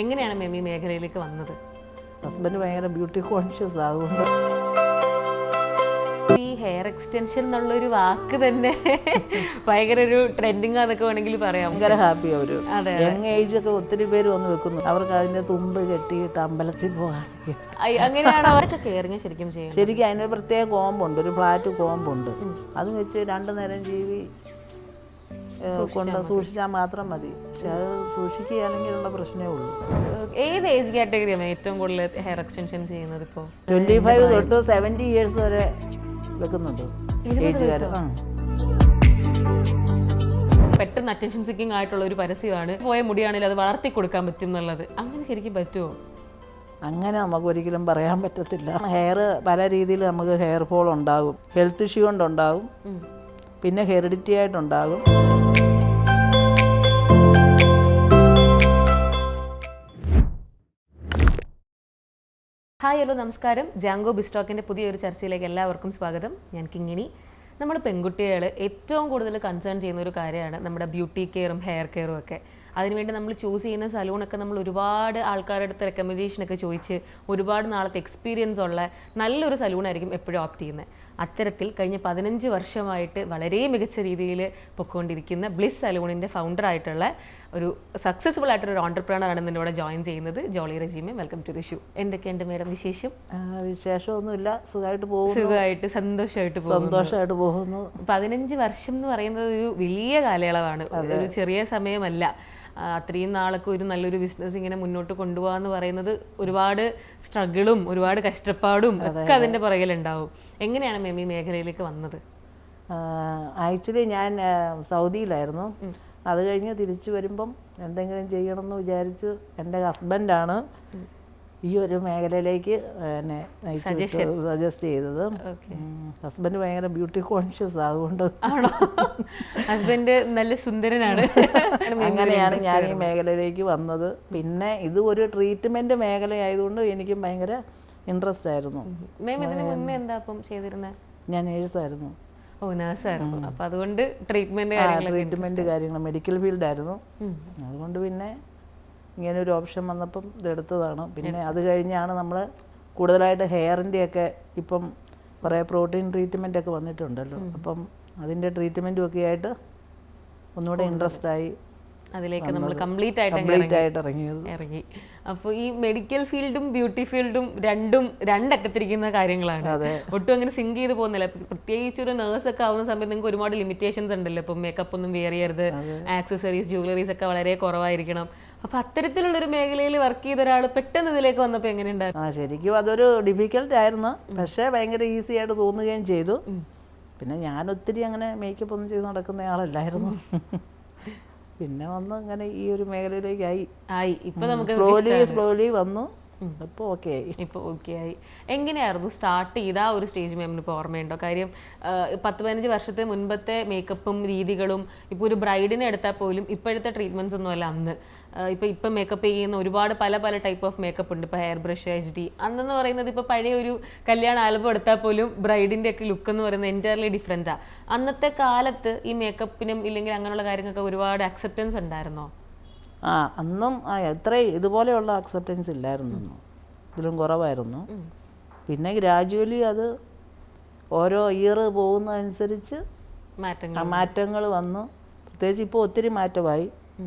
എങ്ങനെയാണ് മാം ഈ മേഖലയിലേക്ക് വന്നത്? ഹസ്ബൻഡ് ഭയങ്കര ബ്യൂട്ടി കോൺഷ്യസ് ആകുകൊണ്ട് ഈ ഹെയർ എക്സ്റ്റൻഷൻ എന്നുള്ളൊരു വാക്ക് തന്നെ ഭയങ്കര ഒരു ട്രെൻഡിങ് ആണെന്നൊക്കെ വേണമെങ്കിൽ പറയാം. ഭയങ്കര ഹാപ്പി അവര്. യങ് ഏജ് ഒക്കെ ഒത്തിരി പേര് വന്ന് വെക്കുന്നു. അവർക്ക് അതിന്റെ തുമ്പ് കെട്ടിയിട്ട് അമ്പലത്തിൽ പോകാൻ അങ്ങനെയാണോ അവരൊക്കെ കെയറിങ് ശരിക്കും ചെയ്യും? ശരിക്കും അതിന് പ്രത്യേക കോമ്പുണ്ട്, ഒരു ഫ്ലാറ്റ് കോമ്പുണ്ട്. അത് വെച്ച് 2 നേരം ജീവി കൊണ്ട് സൂക്ഷിച്ചാൽ മാത്രം മതി. പക്ഷെ അത് സൂക്ഷിക്കുകയാണെങ്കിലുള്ള പ്രശ്നമേ ഉള്ളൂ. ഏത് ഏജ് കാറ്റഗറിയാണ് ഏറ്റവും കൂടുതൽ ഹെയർ എക്സ്റ്റൻഷൻ ചെയ്യുന്നത്? ഇപ്പോൾ 25 തൊട്ട് 70 ഇയേഴ്സ് വരെ വെക്കുന്നുണ്ട് ഏജുകാർ. പെട്ടെന്ന് അറ്റൻഷൻ സീക്കിംഗ് ആയിട്ടുള്ള ഒരു പരസ്യമാണ്. പോയ മുടിയാണെങ്കിൽ അത് വളർത്തി കൊടുക്കാൻ പറ്റും എന്നുള്ളത്. അങ്ങനെ ശരിക്കും പറ്റുമോ? അങ്ങനെ നമുക്ക് ഒരിക്കലും പറയാൻ പറ്റത്തില്ല. ഹെയർ പല രീതിയിൽ നമുക്ക് ഹെയർ ഫോൾ ഉണ്ടാകും. ഹെൽത്ത് ഇഷ്യൂ കൊണ്ടുണ്ടാകും, പിന്നെ ഹെറിഡിറ്റി ആയിട്ടുണ്ടാകും. ഹായ്, ഹലോ, നമസ്കാരം. ജാങ്കോ ബിസ്റ്റോക്കിൻ്റെ പുതിയൊരു ചർച്ചയിലേക്ക് എല്ലാവർക്കും സ്വാഗതം. ഞാൻ കിങ്ങിണി. നമ്മൾ പെൺകുട്ടികൾ ഏറ്റവും കൂടുതൽ കൺസേൺ ചെയ്യുന്ന ഒരു കാര്യമാണ് നമ്മുടെ ബ്യൂട്ടി കെയറും ഹെയർ കെയറും ഒക്കെ. അതിനുവേണ്ടി നമ്മൾ ചൂസ് ചെയ്യുന്ന സലൂണൊക്കെ നമ്മൾ ഒരുപാട് ആൾക്കാരുടെ അടുത്ത് റെക്കമെൻഡേഷനൊക്കെ ചോദിച്ച് ഒരുപാട് നാളത്തെ എക്സ്പീരിയൻസ് ഉള്ള നല്ലൊരു സലൂണായിരിക്കും എപ്പോഴും ഓപ്റ്റ് ചെയ്യുന്നത്. അത്തരത്തിൽ കഴിഞ്ഞ 15 വർഷമായിട്ട് വളരെ മികച്ച രീതിയിൽ പൊയ്ക്കൊണ്ടിരിക്കുന്ന ബ്ലിസ് സലൂണിൻ്റെ ഫൗണ്ടറായിട്ടുള്ള ഒരു സക്സസ്ഫുൾ ആയിട്ടൊരു ഓൺടർപ്രണറാണ് എന്നോട് ജോയിൻ ചെയ്യുന്നത്. Jolly Rajeema, welcome to the show. എന്തൊക്കെയുണ്ട് മാഡം വിശേഷം? വിശേഷമൊന്നുമില്ല, സുഖമായിട്ട് പോകുന്നു. സുഖമായിട്ട് സന്തോഷമായിട്ട് പോകുന്നു. 15 വർഷം എന്ന് പറയുന്നത് ഒരു വലിയ കാലയളവാണ്, ഒരു ചെറിയ സമയമല്ല. അത്രയും നാളൊക്കെ ഒരു നല്ലൊരു ബിസിനസ് ഇങ്ങനെ മുന്നോട്ട് കൊണ്ടുപോകാന്ന് പറയുന്നത് ഒരുപാട് സ്ട്രഗിളും ഒരുപാട് കഷ്ടപ്പാടും ഒക്കെ അതിൻ്റെ പുറകിലുണ്ടാവും. എങ്ങനെയാണ് മാം ഈ മേഖലയിലേക്ക് വന്നത്? ആക്ച്വലി ഞാൻ സൗദിയിലായിരുന്നു. അത് കഴിഞ്ഞ് തിരിച്ചു വരുമ്പം എന്തെങ്കിലും ചെയ്യണമെന്ന് വിചാരിച്ചു. എൻ്റെ ഹസ്ബൻഡാണ് ഈ ഒരു മേഖലയിലേക്ക് എന്നെ സജസ്റ്റ് ചെയ്തത്. ഹസ്ബൻഡ് ഭയങ്കര ബ്യൂട്ടി കോൺഷ്യസ് ആകുകൊണ്ട് ഹസ്ബൻഡ് നല്ല സുന്ദരനാണ്. അങ്ങനെയാണ് ഞാൻ ഈ മേഖലയിലേക്ക് വന്നത്. പിന്നെ ഇത് ഒരു ട്രീറ്റ്മെന്റ് മേഖലയായതുകൊണ്ട് എനിക്കും ഭയങ്കര ഇൻട്രസ്റ്റ് ആയിരുന്നു. ഞാൻ നേഴ്സായിരുന്നു. അപ്പൊ അതുകൊണ്ട് ട്രീറ്റ്മെന്റ് കാര്യങ്ങൾ മെഡിക്കൽ ഫീൽഡായിരുന്നു. അതുകൊണ്ട് പിന്നെ ഇങ്ങനെ ഒരു ഓപ്ഷൻ വന്നപ്പം ഇതെടുത്തതാണ്. പിന്നെ അത് കഴിഞ്ഞാണ് നമ്മൾ കൂടുതലായിട്ട് ഹെയറിൻ്റെ ഒക്കെ ഇപ്പം കുറേ പ്രോട്ടീൻ ട്രീറ്റ്മെൻ്റ് ഒക്കെ വന്നിട്ടുണ്ടല്ലോ. അപ്പം അതിൻ്റെ ട്രീറ്റ്മെൻറ്റും ഒക്കെ ആയിട്ട് ഒന്നുകൂടെ ഇൻട്രസ്റ്റ് ആയി അതിലേക്ക് നമ്മൾ കംപ്ലീറ്റ് ആയിട്ട് ഇറങ്ങി. അപ്പോൾ ഈ മെഡിക്കൽ ഫീൽഡും ബ്യൂട്ടി ഫീൽഡും രണ്ടക്കത്തിരിക്കുന്ന കാര്യങ്ങളാണ്. ഒട്ടും അങ്ങനെ സിങ്ക് ചെയ്ത് പോകുന്നില്ല. പ്രത്യേകിച്ച് ഒരു നേഴ്സൊക്കെ ആവുന്ന സമയത്ത് നിങ്ങൾക്ക് ഒരുപാട് ലിമിറ്റേഷൻസ് ഉണ്ടല്ലോ. ഇപ്പം മേക്കപ്പ് ഒന്നും വെയർ ചെയ്യരുത്, ആക്സസറീസ് ജ്വല്ലറീസ് ഒക്കെ വളരെ കുറവായിരിക്കണം. അപ്പൊ അത്തരത്തിലുള്ളൊരു മേഖലയിൽ വർക്ക് ചെയ്ത ഒരാൾ പെട്ടെന്ന് ഇതിലേക്ക് വന്നപ്പോൾ എങ്ങനെയുണ്ടായിരുന്നു? ശരിക്കും അതൊരു ഡിഫിക്കൽട്ട് ആയിരുന്നു, പക്ഷേ ഭയങ്കര ഈസി ആയിട്ട് തോന്നുകയും ചെയ്തു. പിന്നെ ഞാൻ ഒത്തിരി അങ്ങനെ മേക്കപ്പ് ഒന്നും ചെയ്ത് നടക്കുന്ന ആളല്ലായിരുന്നു. പിന്നെ വന്ന് അങ്ങനെ ഈ ഒരു മേഖലയിലേക്ക് ആയി. ഇപ്പൊ നമുക്ക് സ്ലോലി വന്നു. ഇപ്പോൾ ഓക്കെ ആയി. എങ്ങനെയായിരുന്നു സ്റ്റാർട്ട് ചെയ്ത ആ ഒരു സ്റ്റേജ് മാമിന് ഇപ്പോൾ ഓർമ്മയുണ്ടോ? കാര്യം 10-15 വർഷത്തെ മുൻപത്തെ മേക്കപ്പും രീതികളും ഇപ്പോൾ ഒരു ബ്രൈഡിനെ എടുത്താൽ പോലും ഇപ്പോഴത്തെ ട്രീറ്റ്മെൻറ്റ്സ് ഒന്നും അല്ല അന്ന്. ഇപ്പം മേക്കപ്പ് ചെയ്യുന്ന ഒരുപാട് പല ടൈപ്പ് ഓഫ് മേക്കപ്പ് ഉണ്ട്. ഇപ്പോൾ ഹെയർ ബ്രഷ്, HD. അന്നെന്ന് പറയുന്നത് ഇപ്പോൾ പഴയ ഒരു കല്യാണ ആൽബം എടുത്താൽ പോലും ബ്രൈഡിൻ്റെ ഒക്കെ ലുക്ക് എന്ന് പറയുന്നത് എൻറ്റയർലി ഡിഫറെൻറ്റാണ്. അന്നത്തെ കാലത്ത് ഈ മേക്കപ്പിനും ഇല്ലെങ്കിൽ അങ്ങനെയുള്ള കാര്യങ്ങൾക്ക് ഒരുപാട് അക്സെപ്റ്റൻസ് ഉണ്ടായിരുന്നോ? അന്നും എത്രയും ഇതുപോലെയുള്ള അക്സെപ്റ്റൻസ് ഇല്ലായിരുന്നു, ഇതിലും കുറവായിരുന്നു. പിന്നെ ഗ്രാജുവലി അത് ഓരോ ഇയർ പോകുന്നതനുസരിച്ച് മാറ്റങ്ങൾ വന്നു. പ്രത്യേകിച്ച് ഇപ്പോൾ ഒത്തിരി മാറ്റമായി.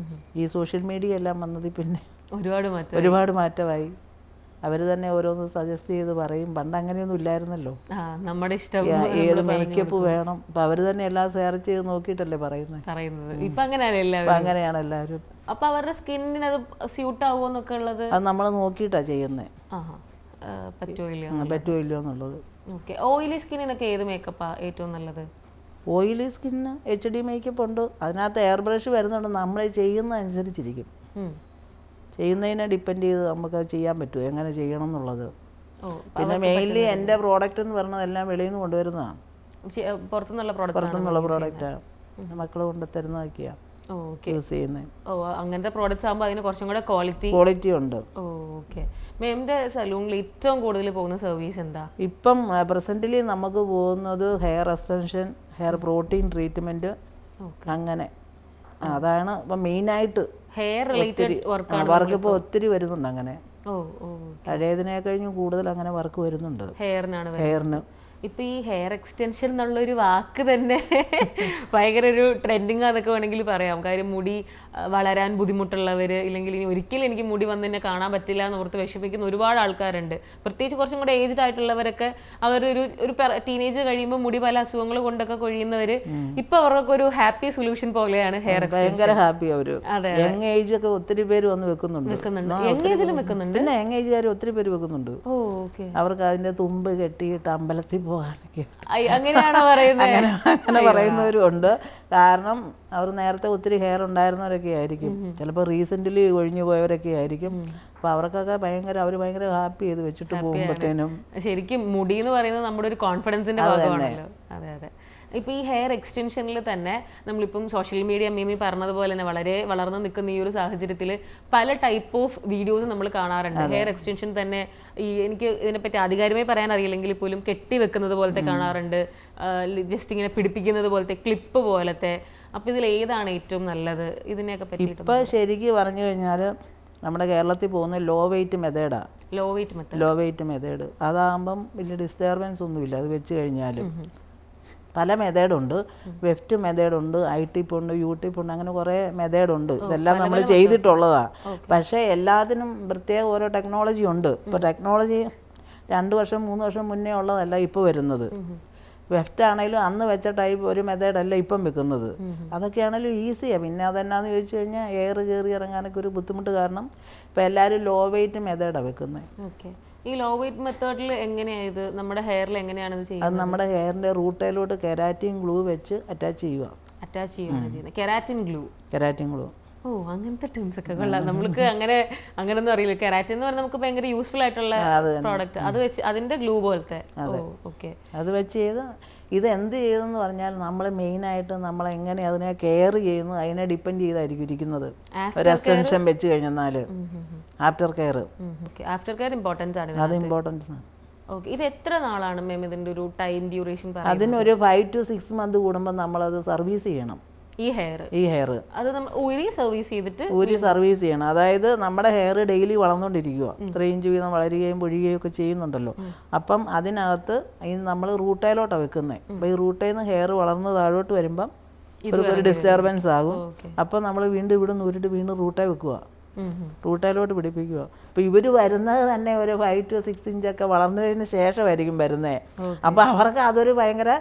ഈ സോഷ്യൽ മീഡിയ എല്ലാം വന്നതിൽ പിന്നെ ഒരുപാട് മാറ്റമായി. അവർ തന്നെ ഓരോന്ന് സജസ്റ്റ് ചെയ്ത് പറയും. പണ്ട് അങ്ങനെയൊന്നും ഇല്ലായിരുന്നല്ലോ. നമ്മുടെ ഇഷ്ടം ഏത് മേക്കപ്പ് വേണം അപ്പം അവർ തന്നെ എല്ലാം ഷെയർ ചെയ്ത് നോക്കിയിട്ടല്ലേ പറയുന്നത്. ഇപ്പം അങ്ങനെയാണ് എല്ലാവരും. അപ്പൊ അവരുടെ സ്കിന്നിന് അത് സ്യൂട്ട് ആവുമോ എന്നൊക്കെ ഉള്ളത് അത് നമ്മൾ നോക്കിയിട്ടാണ് ചെയ്യുന്നത്. പറ്റുമോ ഇല്ലയോ എന്നുള്ളത്. ഓയിലി സ്കിന്നിനൊക്കെ ഏത് മേക്കപ്പാ ഏറ്റവും നല്ലത്? ഓയിലി സ്കിന്നിന് HD മേക്കപ്പ് ഉണ്ട്. അതിനകത്ത് എയർ ബ്രഷ് വരുന്നുണ്ട്. നമ്മൾ ചെയ്യുന്നതനുസരിച്ചിരിക്കും. ചെയ്യുന്നതിനെ ഡിപ്പെൻഡ് ചെയ്ത് നമുക്ക് ചെയ്യാൻ പറ്റുമോ, എങ്ങനെ ചെയ്യണം എന്നുള്ളത്. പിന്നെ മെയിൻലി എൻ്റെ പ്രോഡക്റ്റ് എന്ന് പറയുന്നത് എല്ലാം വെളിയിൽ നിന്ന് കൊണ്ടുവരുന്നതാണ്. പുറത്തുനിന്നുള്ള പ്രോഡക്റ്റാണ് മക്കൾ കൊണ്ടുതരുന്നതൊക്കെയാണ് യൂസ് ചെയ്യുന്നത്. അങ്ങനത്തെ പ്രോഡക്റ്റ്സ് ആകുമ്പോൾ അതിന് കുറച്ചും കൂടെ ക്വാളിറ്റി ഉണ്ട്. മാമിന്റെ സലൂണിൽ ഏറ്റവും കൂടുതൽ പോകുന്ന സർവീസ് എന്താ? ഇപ്പം പ്രസന്റിലി നമുക്ക് പോകുന്നത് hair extension, hair protein treatment, അങ്ങനെ അതാണ് ഇപ്പം മെയിനായിട്ട് ഹെയർ റിലേറ്റഡ് വർക്കാണ് വർക്ക് ഇപ്പോൾ ഒത്തിരി വരുന്നുണ്ട് അങ്ങനെ. ഓ ഓ പഴയതിനെ കഴിഞ്ഞ് കൂടുതൽ അങ്ങനെ വർക്ക് വരുന്നുണ്ട് ഹെയറിനാണ് ഹെയറിന്. ഇപ്പൊ ഈ ഹെയർ എക്സ്റ്റൻഷൻ എന്നുള്ളൊരു വാക്ക് തന്നെ ഭയങ്കര ഒരു ട്രെൻഡിങ് അതൊക്കെ വേണമെങ്കിൽ പറയാം. കാര്യം മുടി വളരാൻ ബുദ്ധിമുട്ടുള്ളവർ, ഇല്ലെങ്കിൽ ഇനി ഒരിക്കലും എനിക്ക് മുടി വന്ന് തന്നെ കാണാൻ പറ്റില്ല എന്ന് ഓർത്ത് വിഷമിക്കുന്ന ഒരുപാട് ആൾക്കാരുണ്ട്. പ്രത്യേകിച്ച് കുറച്ചും കൂടെ ഏജ്ഡ് ആയിട്ടുള്ളവരൊക്കെ അവരൊരു ഒരു ടീനേജ് കഴിയുമ്പോൾ മുടി പല അസുഖങ്ങൾ കൊണ്ടൊക്കെ കൊഴിയുന്നവര് ഇപ്പൊ അവർക്ക് ഒരു ഹാപ്പി സൊല്യൂഷൻ പോലെയാണ് ഹെയർ ഭയങ്കര ഹാപ്പി അവര്. യങ് ഏജ് ഒക്കെ ഒത്തിരി പേര് വന്ന് വെക്കുന്നുണ്ട്. പിന്നെ യങ് ഏജുകാർ ഒത്തിരി പേര് വെക്കുന്നുണ്ട്. അവർക്ക് അതിന്റെ തുമ്പ് കെട്ടിയിട്ട് അമ്പലത്തിൽ പോകാനൊക്കെ അങ്ങനെ പറയുന്നവരും ഉണ്ട്. കാരണം അവർ നേരത്തെ ഒത്തിരി ഹെയർ ഉണ്ടായിരുന്നവരൊക്കെ ആയിരിക്കും, ചിലപ്പോൾ റീസെൻ്റ്ലി ഒഴിഞ്ഞു പോയവരൊക്കെ ആയിരിക്കും. അപ്പോൾ അവർക്കൊക്കെ അവർ ഭയങ്കര ഹാപ്പി ചെയ്ത് വെച്ചിട്ട് പോകുമ്പോഴത്തേനും. ശരിക്കും മുടി എന്ന് പറയുന്നത് നമ്മുടെ ഒരു കോൺഫിഡൻസിന്റെ ഭാഗമാണല്ലോ. അതെ അതെ. ഇപ്പോൾ ഈ ഹെയർ എക്സ്റ്റൻഷനിൽ തന്നെ നമ്മളിപ്പം സോഷ്യൽ മീഡിയ മീമി പറഞ്ഞതുപോലെ തന്നെ വളരെ വളർന്നു നിൽക്കുന്ന ഈ ഒരു സാഹചര്യത്തിൽ പല ടൈപ്പ് ഓഫ് വീഡിയോസ് നമ്മൾ കാണാറുണ്ട്. ഹെയർ എക്സ്റ്റൻഷൻ തന്നെ ഈ എനിക്ക് ഇതിനെപ്പറ്റി ആധികാരികമായി പറയാൻ അറിയില്ലെങ്കിൽ പോലും കെട്ടി വെക്കുന്നത് പോലത്തെ കാണാറുണ്ട്, ജസ്റ്റ് ഇങ്ങനെ പിടിപ്പിക്കുന്നത് പോലത്തെ, ക്ലിപ്പ് പോലത്തെ. അപ്പോൾ ഇതിൽ ഏതാണ് ഏറ്റവും നല്ലത്? ഇതിനെയൊക്കെ പറ്റി ഇപ്പോൾ ശരിക്കും പറഞ്ഞു കഴിഞ്ഞാൽ നമ്മുടെ കേരളത്തിൽ പോകുന്ന ലോ വെയിറ്റ് മെത്തേഡാണ്. ലോ വെയിറ്റ് മെത്തേഡ് അതാകുമ്പം വലിയ ഡിസ്റ്റർബൻസ് ഒന്നുമില്ല. അത് വെച്ച് കഴിഞ്ഞാൽ പല മെത്തേഡുണ്ട്. വെഫ്റ്റ് മെത്തേഡുണ്ട്, ഐ ടിപ്പ് ഉണ്ട്, യു ടിപ്പ് ഉണ്ട്, അങ്ങനെ കുറേ മെത്തേഡുണ്ട്. ഇതെല്ലാം നമ്മൾ ചെയ്തിട്ടുള്ളതാണ്. പക്ഷേ എല്ലാത്തിനും പ്രത്യേക ഓരോ ടെക്നോളജി ഉണ്ട്. ഇപ്പോൾ ടെക്നോളജി 2 വർഷം 3 വർഷം മുന്നേ ഉള്ളതല്ല ഇപ്പോൾ വരുന്നത്. വെഫ്റ്റ് ആണെങ്കിലും അന്ന് വെച്ച ടൈപ്പ് ഒരു മെത്തേഡല്ല ഇപ്പം വെക്കുന്നത്. അതൊക്കെയാണെങ്കിലും ഈസിയാണ്. പിന്നെ അതെന്നാന്ന് ചോദിച്ചു കഴിഞ്ഞാൽ എയർ കയറി ഇറങ്ങാനൊക്കെ ഒരു ബുദ്ധിമുട്ട് കാരണം ഇപ്പോൾ എല്ലാവരും ലോ വെയിറ്റ് മെത്തേഡാണ് വെക്കുന്നത്. ഈ ലോ വെയിറ്റ് മെത്തേഡിൽ എങ്ങനെയാണ് ഇത് നമ്മുടെ ഹെയറിൽ എങ്ങനെയാണ് ഇത് ചെയ്യുന്നത്? അത് നമ്മുടെ ഹെയറിൻ്റെ റൂട്ടയിലോട്ട് കെരാറ്റിൻ ഗ്ലൂ വെച്ച് അറ്റാച്ച് ചെയ്യുക. Keratin glue. ഓ, അങ്ങനത്തെ ടേംസ് ഒക്കെ കൊള്ളാം. നമ്മൾക്ക് അങ്ങനെയൊന്നും അറിയില്ല. കെരാറ്റിൻ എന്ന് പറഞ്ഞാൽ നമുക്ക് ഭയങ്കര യൂസ്ഫുൾ ആയിട്ടുള്ള പ്രോഡക്റ്റ്. അത് വെച്ച് അതിന്റെ ഗ്ലൂ പോലത്തെ. അത് വെച്ച് ചെയ്ത് ഇത് എന്ത് ചെയ്തെന്ന് പറഞ്ഞാൽ നമ്മൾ മെയിനായിട്ട് നമ്മൾ എങ്ങനെ അതിനെ കെയർ ചെയ്യുന്നു അതിനെ ഡിപ്പെൻഡ് ചെയ്തായിരിക്കും ഇരിക്കുന്നത്. ഒരു എക്സ്റ്റൻഷൻ വെച്ച് കഴിഞ്ഞാൽ ആഫ്റ്റർ കെയർ ഇമ്പോർട്ടൻസ് ആണ്. അത് ഇമ്പോർട്ടൻസ് ആണ്. ഇത് എത്ര നാളാണ് മാം ഇതിന്റെ ഒരു ടൈം ഡ്യൂറേഷൻ? അതിനൊരു 5 to 6 months കൂടുമ്പോൾ നമ്മളത് സർവീസ് ചെയ്യണം. ഈ ഹെയർ അത് നമ്മൾ ഊരി സർവീസ് ചെയ്യണം. അതായത് നമ്മുടെ ഹെയർ ഡെയിലി വളർന്നുകൊണ്ടിരിക്കുക. 3 ഇഞ്ച് വീതം വളരുകയും പൊഴിയുകയും ഒക്കെ ചെയ്യുന്നുണ്ടല്ലോ. അപ്പം അതിനകത്ത് നമ്മൾ റൂട്ടയിലോട്ടാണ് വെക്കുന്നത്. അപ്പോൾ ഈ റൂട്ടയിൽ നിന്ന് ഹെയർ വളർന്ന് താഴോട്ട് വരുമ്പം ഒരു ഡിസ്റ്റർബൻസ് ആകും. അപ്പം നമ്മൾ വീണ്ടും ഇവിടെ നിന്ന് ഊരിട്ട് വീണ്ടും റൂട്ടേ വെക്കുക, റൂട്ടയിലോട്ട് പിടിപ്പിക്കുക. അപ്പോൾ ഇവർ വരുന്നത് തന്നെ ഒരു 5 to 6 ഇഞ്ചൊക്കെ വളർന്നു കഴിഞ്ഞ ശേഷമായിരിക്കും വരുന്നത്. അപ്പോൾ അവർക്ക് അതൊരു ഭയങ്കര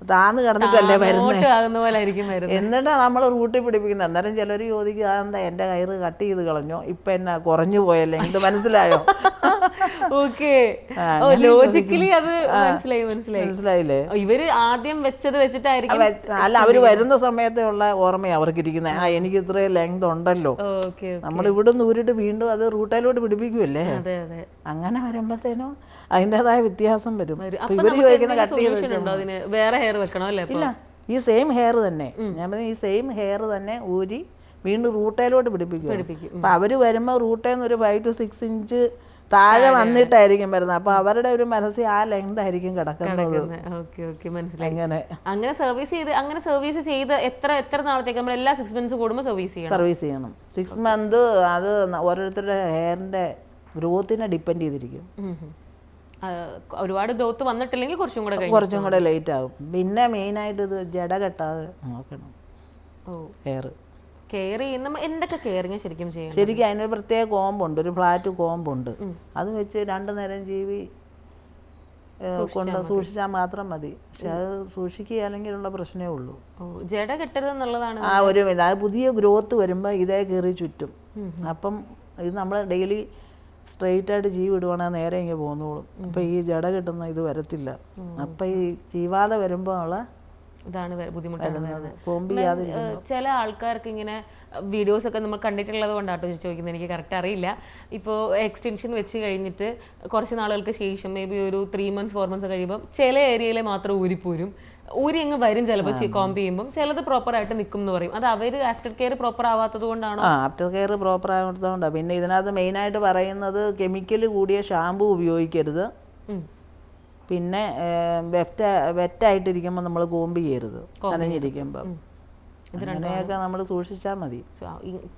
താന്ന് കിടന്നിട്ടല്ലേ വരുന്നത്. എന്നിട്ടാ നമ്മൾ റൂട്ടിൽ പിടിപ്പിക്കുന്നത്. അന്നേരം ചിലർ ചോദിക്കും, എന്താ എൻ്റെ കയറ് കട്ട് ചെയ്ത് കളഞ്ഞോ, ഇപ്പം എന്നാ കുറഞ്ഞു പോയല്ലേ, ഇത് മനസ്സിലായോ? മനസ്സിലായില്ലേ? ഇവര് ആദ്യം വെച്ചത് വെച്ചിട്ടായിരിക്കും. അല്ല, അവര് വരുന്ന സമയത്തുള്ള ഓർമ്മയാണ് അവർക്ക് ഇരിക്കുന്നത്. എനിക്ക് ഇത്രയും ലെങ്ത് ഉണ്ടല്ലോ. നമ്മൾ ഇവിടെ നിന്ന് ഊരിട്ട് വീണ്ടും അത് റൂട്ടയിലോട്ട് പിടിപ്പിക്കുമല്ലേ. അങ്ങനെ വരുമ്പോഴത്തേനും അതിൻ്റെതായ വ്യത്യാസം വരും. ഇവര് ചോദിക്കുന്ന കട്ട് ചെയ്ത് വേറെ ഹെയർ വെക്കണോ? ഇല്ല, ഈ സെയിം ഹെയർ തന്നെ. ഞാൻ പറഞ്ഞ ഈ സെയിം ഹെയർ തന്നെ ഊരി വീണ്ടും റൂട്ടയിലോട്ട് പിടിപ്പിക്കും. അപ്പം അവർ വരുമ്പോൾ റൂട്ടയിൽ നിന്ന് ഒരു 5 to 6 ഇഞ്ച് താഴെ വന്നിട്ടായിരിക്കും വരുന്നത്. അപ്പോൾ അവരുടെ ഒരു മനസ്സിൽ ആ ലെങ്ത് ആയിരിക്കും കിടക്കുന്നത്. അങ്ങനെ സർവീസ് ചെയ്ത് എത്ര നാളത്തേക്ക് നമ്മൾ എല്ലാ 6 months കൂടുമ്പോൾ സർവീസ് ചെയ്യണം. 6 months അത് ഓരോരുത്തരുടെ ഹെയറിന്റെ ഗ്രോത്തിനെ ഡിപ്പെൻഡ് ചെയ്തിരിക്കും. ഒരുപാട് ഗ്രോത്ത് വന്നിട്ടില്ലെങ്കിൽ കുറച്ചും കൂടെ ലേറ്റ് ആകും. പിന്നെ മെയിനായിട്ട് ഇത് ജട കെട്ടാതെ നോക്കണം. ഹെയർ കെയർ ചെയ്യുന്ന എന്തൊക്കെ കെയറിങ് ശരിക്കും ചെയ്യണം? ശരിക്കും അതിനൊരു പ്രത്യേക കോമ്പുണ്ട്, ഒരു ഫ്ലാറ്റ് കോമ്പുണ്ട്. അത് വെച്ച് 2 നേരം ജീവി കൊണ്ട് സൂക്ഷിച്ചാൽ മാത്രം മതി. പക്ഷെ അത് സൂക്ഷിക്കുകയാണെങ്കിലുള്ള പ്രശ്നമേ ഉള്ളൂ. ജട കെട്ടരുതെന്നുള്ളതാണ് അത് പുതിയ ഗ്രോത്ത് വരുമ്പോൾ ഇതേ കയറി ചുറ്റും. അപ്പം ഇത് നമ്മൾ ഡെയിലി സ്ട്രെയിറ്റ് ആയിട്ട് ജീവി ഇടുവാണെങ്കിൽ നേരെ ഇങ്ങനെ പോന്നോളും. അപ്പം ഈ ജട കിട്ടുന്ന ഇത് വരത്തില്ല. അപ്പം ഈ ചീവാതെ വരുമ്പോൾ ഉള്ള ഇതാണ് ബുദ്ധിമുട്ട്. ചില ആൾക്കാർക്ക് ഇങ്ങനെ വീഡിയോസ് ഒക്കെ നമ്മൾ കണ്ടിട്ടുള്ളത് കൊണ്ടാട്ടോ ചോദിക്കുന്നത്. എനിക്ക് കറക്റ്റ് അറിയില്ല. ഇപ്പോൾ എക്സ്റ്റൻഷൻ വെച്ച് കഴിഞ്ഞിട്ട് കുറച്ച് നാളുകൾക്ക് ശേഷം മേ ബി ഒരു 3 months 4 months കഴിയുമ്പം ചില ഏരിയയിൽ മാത്രം ഊരിപ്പോരും. ഊരി അങ്ങ് വരും ചിലപ്പോൾ കോമ്പ് ചെയ്യുമ്പം. ചിലത് പ്രോപ്പറായിട്ട് നിൽക്കും എന്ന് പറയും. അത് അവർ ആഫ്റ്റർ കെയർ പ്രോപ്പർ ആവാത്തത് കൊണ്ടാണോ? ആഫ്റ്റർ കെയർ പ്രോപ്പർ ആവാത്തതുകൊണ്ടാണ്. പിന്നെ ഇതിനകത്ത് മെയിനായിട്ട് പറയുന്നത് കെമിക്കൽ കൂടിയ ഷാമ്പു ഉപയോഗിക്കരുത്. പിന്നെ വെറ്റായിട്ടിരിക്കുമ്പോൾ നമ്മൾ കോമ്പ് ചെയ്യരുത്. നനഞ്ഞിരിക്കുമ്പം അങ്ങനെയൊക്കെ നമ്മൾ സൂക്ഷിച്ചാൽ മതി.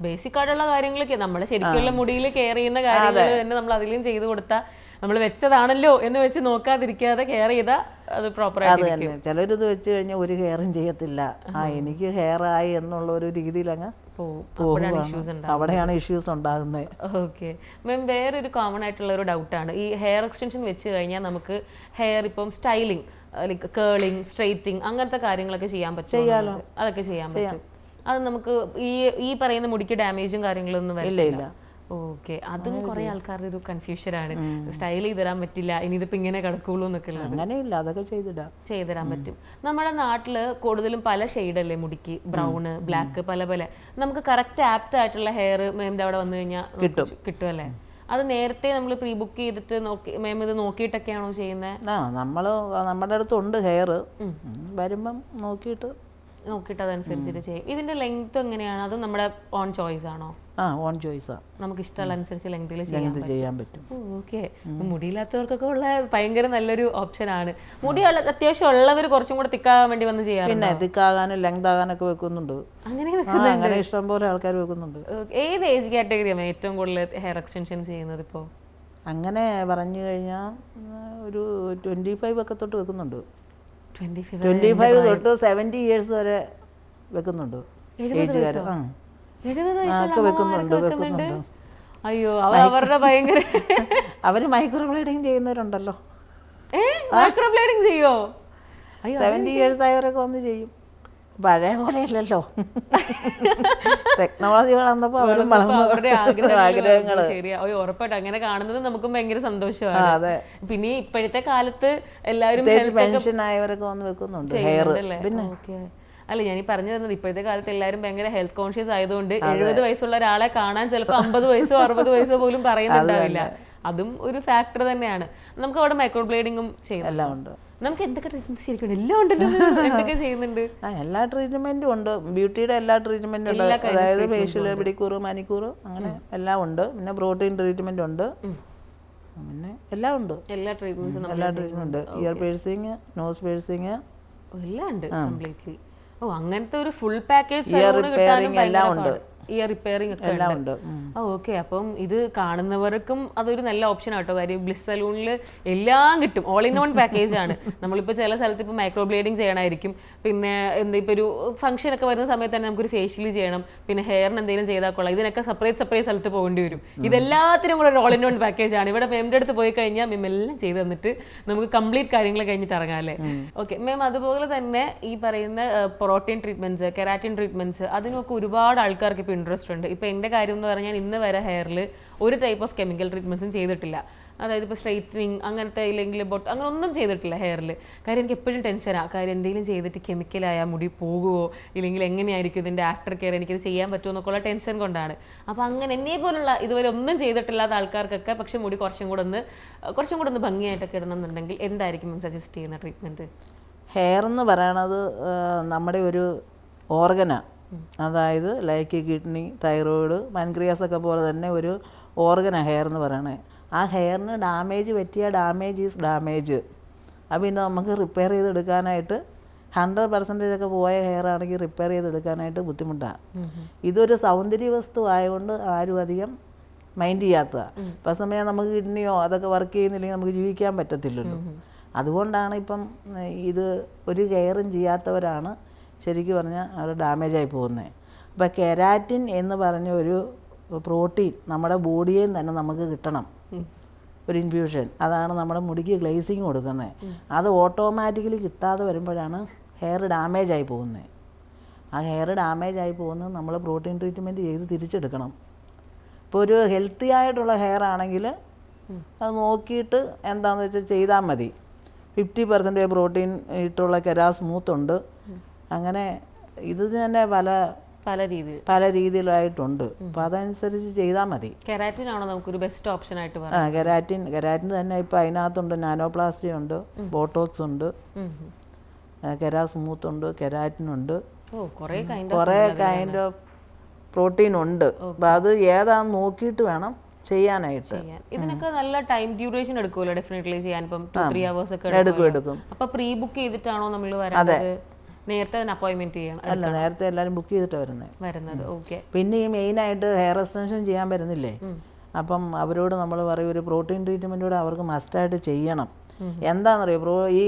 ബേസിക് ആയിട്ടുള്ള കാര്യങ്ങളൊക്കെ നമ്മളെ ശരിക്കുള്ള മുടിയിൽ കെയർ ചെയ്യുന്ന കാര്യങ്ങൾ തന്നെ നമ്മൾ അതിലും ചെയ്തു കൊടുത്താൽ നമ്മൾ വെച്ചതാണല്ലോ എന്ന് വെച്ച് നോക്കാതിരിക്കാതെ കെയർ ചെയ്താൽ അത് പ്രോപ്പറായിട്ട് അത് തന്നെ. ചിലരിത് വെച്ച് കഴിഞ്ഞാൽ ഒരു ഹെയറും ചെയ്യത്തില്ല. എനിക്ക് ഹെയർ ആയി എന്നുള്ള ഒരു രീതിയിൽ അങ്ങ് അവിടെയാണ് ഇഷ്യൂസ് ഉണ്ടാകുന്നത്. ഓക്കെ മാം, വേറൊരു കോമൺ ആയിട്ടുള്ള ഒരു ഡൗട്ടാണ് ഈ ഹെയർ എക്സ്റ്റൻഷൻ വെച്ച് കഴിഞ്ഞാൽ നമുക്ക് ഹെയർ ഇപ്പം സ്റ്റൈലിംഗ് ലൈക്ക് കേളിംഗ്, സ്ട്രെയിറ്റിംഗ് അങ്ങനത്തെ കാര്യങ്ങളൊക്കെ ചെയ്യാൻ പറ്റും? അതൊക്കെ ചെയ്യാൻ പറ്റും. അത് നമുക്ക് ഈ പറയുന്ന മുടിക്ക് ഡാമേജും കാര്യങ്ങളൊന്നും വരില്ല. ഓക്കെ, അതും കുറെ ആൾക്കാരുടെ ഒരു കൺഫ്യൂഷനാണ്. സ്റ്റൈൽ ചെയ്ത് തരാൻ പറ്റില്ല, ഇനി ഇതിപ്പോ ഇങ്ങനെ കിടക്കുള്ളൂ എന്നൊക്കെ ഉള്ളത്. അങ്ങനെയില്ല, അതൊക്കെ ചെയ്തിടാൻ പറ്റും. നമ്മുടെ നാട്ടില് കൂടുതലും പല ഷെയ്ഡല്ലേ മുടിക്ക്, ബ്രൗണ്, ബ്ലാക്ക്, പല പല. നമുക്ക് കറക്റ്റ് ആപ്റ്റ് ആയിട്ടുള്ള ഹെയർ മാമിന്റെ അവിടെ വന്നു കഴിഞ്ഞാൽ കിട്ടും അല്ലേ? അത് നേരത്തെ നമ്മൾ പ്രീ ബുക്ക് ചെയ്തിട്ട് മാം ഇത് നോക്കിയിട്ടൊക്കെയാണോ ചെയ്യുന്നത്? നമ്മുടെ അടുത്തുണ്ട് ഹെയർ, വരുമ്പം നോക്കിയിട്ട് അതനുസരിച്ചിട്ട് ചെയ്യും. ഇതിന്റെ ലെങ്ത് എങ്ങനെയാണ്? അത് നമ്മുടെ ഓൺ ചോയ്സ് ആണോ? ഓൺ ചോയ്സാ, നമുക്ക് ഇഷ്ടമുള്ള അനുസരിച്ച് ലെങ്തിൽ ചെയ്യാൻ പറ്റും. ഓക്കെ, മുടിയില്ലാത്തവർക്കൊക്കെ ഉള്ള ഭയങ്കര നല്ലൊരു ഓപ്ഷനാണ്. മുടി അത്യാവശ്യം ഉള്ളവർ കുറച്ചും കൂടെ തിക്കാകാൻ വേണ്ടി വന്ന് ചെയ്യാം. പിന്നെ തിക്കാകാനും ലെങ്ത് ആകാനൊക്കെ വെക്കുന്നുണ്ട്. അങ്ങനെ ഇഷ്ടം പോലെ ആൾക്കാർ വെക്കുന്നുണ്ട്. ഏത് ഏജ് കാറ്റഗറിയാണ് ഏറ്റവും കൂടുതൽ ഹെയർ എക്സ്റ്റൻഷൻ ചെയ്യുന്നത് ഇപ്പോൾ? അങ്ങനെ പറഞ്ഞു കഴിഞ്ഞാൽ ഒരു 25 ഒക്കെ തൊട്ട് വെക്കുന്നുണ്ട്. 25 തൊട്ട് 70 ഇയേഴ്സ് വരെ വെക്കുന്നുണ്ട് ഏജുകാർ. ഒക്കെ വെക്കുന്നുണ്ട്. അയ്യോ, അവരുടെ ഭയങ്കര അവര് മൈക്രോബ്ലേഡിങ് ചെയ്യുന്നവരുണ്ടല്ലോ. മൈക്രോബ്ലേഡിങ് ചെയ്യോ? 70 ഇയേഴ്സ് ആയവരൊക്കെ വന്ന് ചെയ്യും. പഴയ പോലെയല്ലല്ലോ, ടെക്നോളജി വളർന്നപ്പോ അവരും അവരുടെ ആഗ്രഹങ്ങൾ. ശരിയാ, ഉറപ്പായിട്ട് അങ്ങനെ കാണുന്നത് നമുക്കും ഭയങ്കര സന്തോഷമാണ്. പിന്നെ ഇപ്പോഴത്തെ കാലത്ത് എല്ലാവരും പെൻഷൻ ആയവരൊക്കെ വന്ന് വെക്കുന്നുണ്ട് ഹെയർ. പിന്നെ അല്ല, ഞാൻ ഈ പറഞ്ഞു തന്നത് ഇപ്പോഴത്തെ കാലത്ത് എല്ലാവരും ഭയങ്കര ഹെൽത്ത് കോൺഷ്യസ് ആയതുകൊണ്ട് 70 വയസ്സുള്ള ഒരാളെ കാണാൻ ചിലപ്പോൾ 50 വയസ്സോ 60 വയസ്സോ പോലും പറയുന്നുണ്ടാവില്ല. അതും ഒരു ഫാക്ടർ തന്നെയാണ്. നമുക്ക് അവിടെ മൈക്രോബ്ലേഡിങ്ങും ചെയ്യുന്നുണ്ട്. നമുക്ക് എന്തൊക്കെ ട്രീറ്റ്മെന്റ് ശരിക്കും എല്ലാം ഉണ്ടല്ലോ, എന്തൊക്കെ ചെയ്യുന്നുണ്ട്? എല്ലാ ട്രീറ്റ്മെന്റും ഉണ്ട്. ബ്യൂട്ടിയുടെ എല്ലാ ട്രീറ്റ്മെന്റും ഉണ്ട്. അതായത് ഫേഷ്യൽ, പിടിക്കൂർ, മാനിക്കൂർ, അങ്ങനെ എല്ലാം ഉണ്ട്. പിന്നെ പ്രോട്ടീൻ ട്രീറ്റ്മെന്റ് ഉണ്ട്. പിന്നെ എല്ലാം ഉണ്ട്. എല്ലാ ട്രീറ്റ്മെന്റ്സും ഉണ്ട്. ഇയർ പേഴ്സിങ്, നോസ് പേഴ്സിങ് എല്ലാം ഉണ്ട് കംപ്ലീറ്റ്ലി. ഓ, അങ്ങനത്തെ ഒരു ഫുൾ പാക്കേജ് എല്ലാം ഉണ്ട്. ഇയർ റിപ്പയറിംഗ് ഒക്കെ ഉണ്ട്. ഓക്കെ, അപ്പം ഇത് കാണുന്നവർക്കും അതൊരു നല്ല ഓപ്ഷൻ ആട്ടോ. കാര്യം ബ്ലിസ് സലൂണിൽ എല്ലാം കിട്ടും, ഓൾ ഇൻ വൺ പാക്കേജ് ആണ്. നമ്മളിപ്പോൾ ചില സ്ഥലത്ത് ഇപ്പോൾ മൈക്രോബ്ലേഡിങ് ചെയ്യണമായിരിക്കും, പിന്നെ ഇപ്പോൾ ഒരു ഫംഗ്ഷൻ ഒക്കെ വരുന്ന സമയത്ത് തന്നെ നമുക്കൊരു ഫേഷ്യൽ ചെയ്യണം, പിന്നെ ഹെയറിന് എന്തെങ്കിലും ചെയ്താൽ കൊള്ളാം. ഇതിനൊക്കെ സെപ്പറേറ്റ് സ്ഥലത്ത് പോകേണ്ടി വരും. ഇതെല്ലാത്തിനും കൂടെ ഒരു ഓൾ ഇൻ വൺ പാക്കേജ് ആണ്. ഇവിടെ മാമിൻ്റെ അടുത്ത് പോയി കഴിഞ്ഞാൽ മാം എല്ലാം ചെയ്ത് തന്നിട്ട് നമുക്ക് കംപ്ലീറ്റ് കാര്യങ്ങൾ കഴിഞ്ഞിട്ട് ഇറങ്ങാം അല്ലേ? ഓക്കെ മാം, അതുപോലെ തന്നെ ഈ പറയുന്ന പ്രോട്ടീൻ ട്രീറ്റ്മെന്റ്സ്, കെരാറ്റിൻ ട്രീറ്റ്മെന്റ്സ്, അതിനൊക്കെ ഒരുപാട് ആൾക്കാർക്ക് ഇപ്പോൾ ഇൻട്രസ്റ്റ് ഉണ്ട്. ഇപ്പോൾ എൻ്റെ കാര്യം എന്ന് പറഞ്ഞാൽ ഇന്ന് വരെ ഹെയറിൽ ഒരു ടൈപ്പ് ഓഫ് കെമിക്കൽ ട്രീറ്റ്മെൻറ്റ്സും ചെയ്തിട്ടില്ല. അതായത് ഇപ്പോൾ സ്ട്രെയിറ്റനിങ് അങ്ങനത്തെ ഇല്ലെങ്കിൽ അങ്ങനെ ഒന്നും ചെയ്തിട്ടില്ല ഹെയറിൽ. കാര്യം എനിക്ക് എപ്പോഴും ടെൻഷനാണ്. കാര്യം എന്തെങ്കിലും ചെയ്തിട്ട് കെമിക്കലായാൽ മുടി പോകുമോ, ഇല്ലെങ്കിൽ എങ്ങനെയായിരിക്കും ഇതിൻ്റെ ആഫ്റ്റർ കെയർ, എനിക്കിത് ചെയ്യാൻ പറ്റുമോ എന്നൊക്കെയുള്ള ടെൻഷൻ കൊണ്ടാണ്. അപ്പോൾ അങ്ങനെ എന്നെ പോലുള്ള ഇതുവരെ ഒന്നും ചെയ്തിട്ടില്ലാത്ത ആൾക്കാർക്കൊക്കെ പക്ഷേ മുടി കുറച്ചും കൂടെ ഒന്ന് ഭംഗിയായിട്ടൊക്കെ ഇടണം എന്നുണ്ടെങ്കിൽ എന്തായിരിക്കും സജസ്റ്റ് ചെയ്യുന്ന ട്രീറ്റ്മെൻറ്റ്? ഹെയർ എന്ന് പറയണത് നമ്മുടെ ഒരു ഓർഗനാണ്. അതായത് ലൈക്ക് കിഡ്നി, തൈറോയിഡ്, പാൻക്രിയാസ് ഒക്കെ പോലെ തന്നെ ഒരു ഓർഗനാണ് ഹെയർ എന്ന് പറയണത്. ആ ഹെയറിന് ഡാമേജ് പറ്റിയ ഡാമേജ് ഈസ് ഡാമേജ്. അത് പിന്നെ നമുക്ക് റിപ്പയർ ചെയ്തെടുക്കാനായിട്ട് 100% ഒക്കെ പോയ ഹെയർ ആണെങ്കിൽ റിപ്പയർ ചെയ്തെടുക്കാനായിട്ട് ബുദ്ധിമുട്ടാണ്. ഇതൊരു സൗന്ദര്യ വസ്തു ആയതുകൊണ്ട് ആരും അധികം മൈൻഡ് ചെയ്യാത്തതാണ്. ഇപ്പം സമയം നമുക്ക് കിഡ്നിയോ അതൊക്കെ വർക്ക് ചെയ്യുന്നില്ലെങ്കിൽ നമുക്ക് ജീവിക്കാൻ പറ്റത്തില്ലല്ലോ. അതുകൊണ്ടാണ് ഇപ്പം ഇത് ഒരു കെയറും ചെയ്യാത്തവരാണ് ശരിക്കും പറഞ്ഞാൽ അത് ഡാമേജായി പോകുന്നത്. അപ്പോൾ കെരാറ്റിൻ എന്ന് പറഞ്ഞ ഒരു പ്രോട്ടീൻ നമ്മുടെ ബോഡിയിൽ തന്നെ നമുക്ക് കിട്ടണം, ഒരു ഇൻഫ്യൂഷൻ. അതാണ് നമ്മുടെ മുടിക്ക് ഗ്ലേസിങ് കൊടുക്കുന്നത്. അത് ഓട്ടോമാറ്റിക്കലി കിട്ടാതെ വരുമ്പോഴാണ് ഹെയർ ഡാമേജായി പോകുന്നത്. ആ ഹെയർ ഡാമേജായി പോകുന്നത് നമ്മൾ പ്രോട്ടീൻ ട്രീറ്റ്മെൻറ്റ് ചെയ്ത് തിരിച്ചെടുക്കണം. ഇപ്പോൾ ഒരു ഹെൽത്തി ആയിട്ടുള്ള ഹെയർ ആണെങ്കിൽ അത് നോക്കിയിട്ട് എന്താണെന്ന് വെച്ചാൽ ചെയ്താൽ മതി. 50% പ്രോട്ടീൻ ഇട്ടുള്ള കെരാ സ്മൂത്ത് ഉണ്ട്. അങ്ങനെ ഇത് തന്നെ പല രീതിയിലായിട്ടുണ്ട്. അപ്പോൾ അതനുസരിച്ച് ചെയ്താൽ മതി. കെരാറ്റിൻ ആണോ നമുക്കൊരു ബെസ്റ്റ് ഓപ്ഷൻ ആയിട്ട്? കെരാറ്റിൻ തന്നെ ഇപ്പോൾ അതിനകത്തുണ്ട്. നാനോപ്ലാസ്റ്റി ഉണ്ട്, ബോട്ടോക്സ് ഉണ്ട്, കെരാ സ്മൂത്ത് ഉണ്ട്, കെരാറ്റിൻ ഉണ്ട്, കുറേ കൈൻഡ് ഓഫ് പ്രോട്ടീൻ ഉണ്ട്. അപ്പോൾ അത് ഏതാണെന്ന് നോക്കിയിട്ട് വേണം ചെയ്യാനായിട്ട്. ഇതിനൊക്കെ നല്ല ടൈം ഡ്യൂറേഷൻ എടുക്കുമല്ലോ ഡെഫിനറ്റ്ലി ചെയ്യാൻ. ഇപ്പം 2-3 hours ഒക്കെ എടുക്കും. എടുക്കും. അപ്പോൾ പ്രീ ബുക്ക് ചെയ്തിട്ടാണോ നമ്മൾ വരുന്നത്? നേരത്തെ തന്നെ അപ്പോയിൻമെന്റ് ചെയ്യണം അല്ല, നേരത്തെ എല്ലാവരും ബുക്ക് ചെയ്തിട്ടാണ് വരുന്നത്. ഓക്കെ. പിന്നെ ഈ മെയിനായിട്ട് ഹെയർ എക്സ്റ്റൻഷൻ ചെയ്യാൻ വരുന്നില്ലേ, അപ്പം അവരോട് നമ്മൾ പറയും ഒരു പ്രോട്ടീൻ ട്രീറ്റ്മെൻറ്റൂടെ അവർക്ക് മസ്റ്റായിട്ട് ചെയ്യണം. എന്താണെന്നറിയോ, ഈ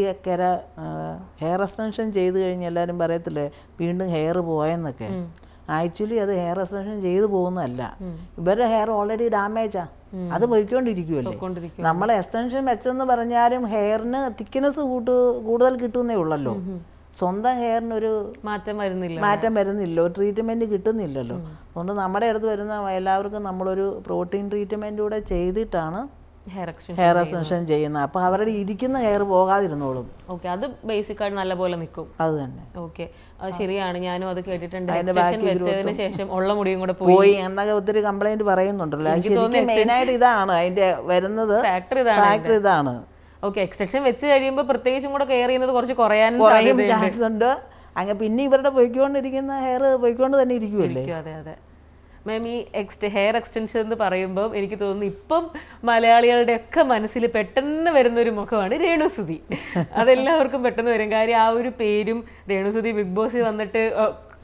ഹെയർ എക്സ്റ്റൻഷൻ ചെയ്ത് കഴിഞ്ഞ് എല്ലാവരും പറയത്തില്ലേ വീണ്ടും ഹെയർ പോയെന്നൊക്കെ. ആക്ച്വലി അത് ഹെയർ എക്സ്റ്റൻഷൻ ചെയ്തു പോകുന്നതല്ല, ഇവരുടെ ഹെയർ ഓൾറെഡി ഡാമേജാ, അത് പോയിക്കൊണ്ടിരിക്കുമല്ലേ. നമ്മൾ എക്സ്റ്റൻഷൻ വെച്ചെന്ന് പറഞ്ഞാലും ഹെയറിന് തിക്നെസ് കൂടുതൽ കിട്ടുന്നേ ഉള്ളല്ലോ, സ്വന്തം ഹെയറിനൊരു മാറ്റം വരുന്നില്ല, ഒരു ട്രീറ്റ്മെൻറ്റ് കിട്ടുന്നില്ലല്ലോ. അതുകൊണ്ട് നമ്മുടെ അടുത്ത് വരുന്ന എല്ലാവർക്കും നമ്മളൊരു പ്രോട്ടീൻ ട്രീറ്റ്മെൻറ്റ് കൂടെ ചെയ്തിട്ടാണ് ഹെയർ എക്സ്റ്റൻഷൻ ചെയ്യുന്നത്. അപ്പോൾ അവരുടെ ഇരിക്കുന്ന ഹെയർ പോകാതിരുന്നോളും. ഓക്കെ, അത് ബേസിക്കായിട്ട് നല്ലപോലെ നിൽക്കും. അത് തന്നെ. ഓക്കെ, അത് ശരിയാണ്, ഞാനും അത് കേട്ടിട്ടുണ്ട്. വെച്ചതിന് ശേഷം ഉള്ള മുടിയും കൂടെ പോയി എന്നൊക്കെ ഒത്തിരി കംപ്ലൈന്റ് പറയുന്നുണ്ടല്ലോ. ശരിക്കും മെയിനായിട്ട് ഇതാണ് അതിന്റെ വരുന്നത്, ഫാക്ടർ ഇതാണ്. ഓക്കെ, എക്സ്റ്റൻഷൻ വെച്ച് കഴിയുമ്പോൾ പ്രത്യേകിച്ചും കൂടെ കെയർ ചെയ്യുന്നത് കുറച്ച് കുറയും ചാൻസ് ഉണ്ട്. അങ്ങനെ പിന്നെ ഇവരുടെ പോയിക്കൊണ്ടിരിക്കുന്ന ഹെയർ പോയിക്കൊണ്ട് തന്നെ ഇരിക്കുമല്ലേ. അതെ അതെ മാം, ഈ ഹെയർ എക്സ്റ്റൻഷൻ എന്ന് പറയുമ്പോൾ എനിക്ക് തോന്നുന്നു ഇപ്പം മലയാളികളുടെ ഒക്കെ മനസ്സിൽ പെട്ടെന്ന് വരുന്നൊരു മുഖമാണ് രേണുസുതി. അതെല്ലാവർക്കും പെട്ടെന്ന് വരും. കാര്യം ആ ഒരു പേരും രേണുസുതി ബിഗ് ബോസിൽ വന്നിട്ട്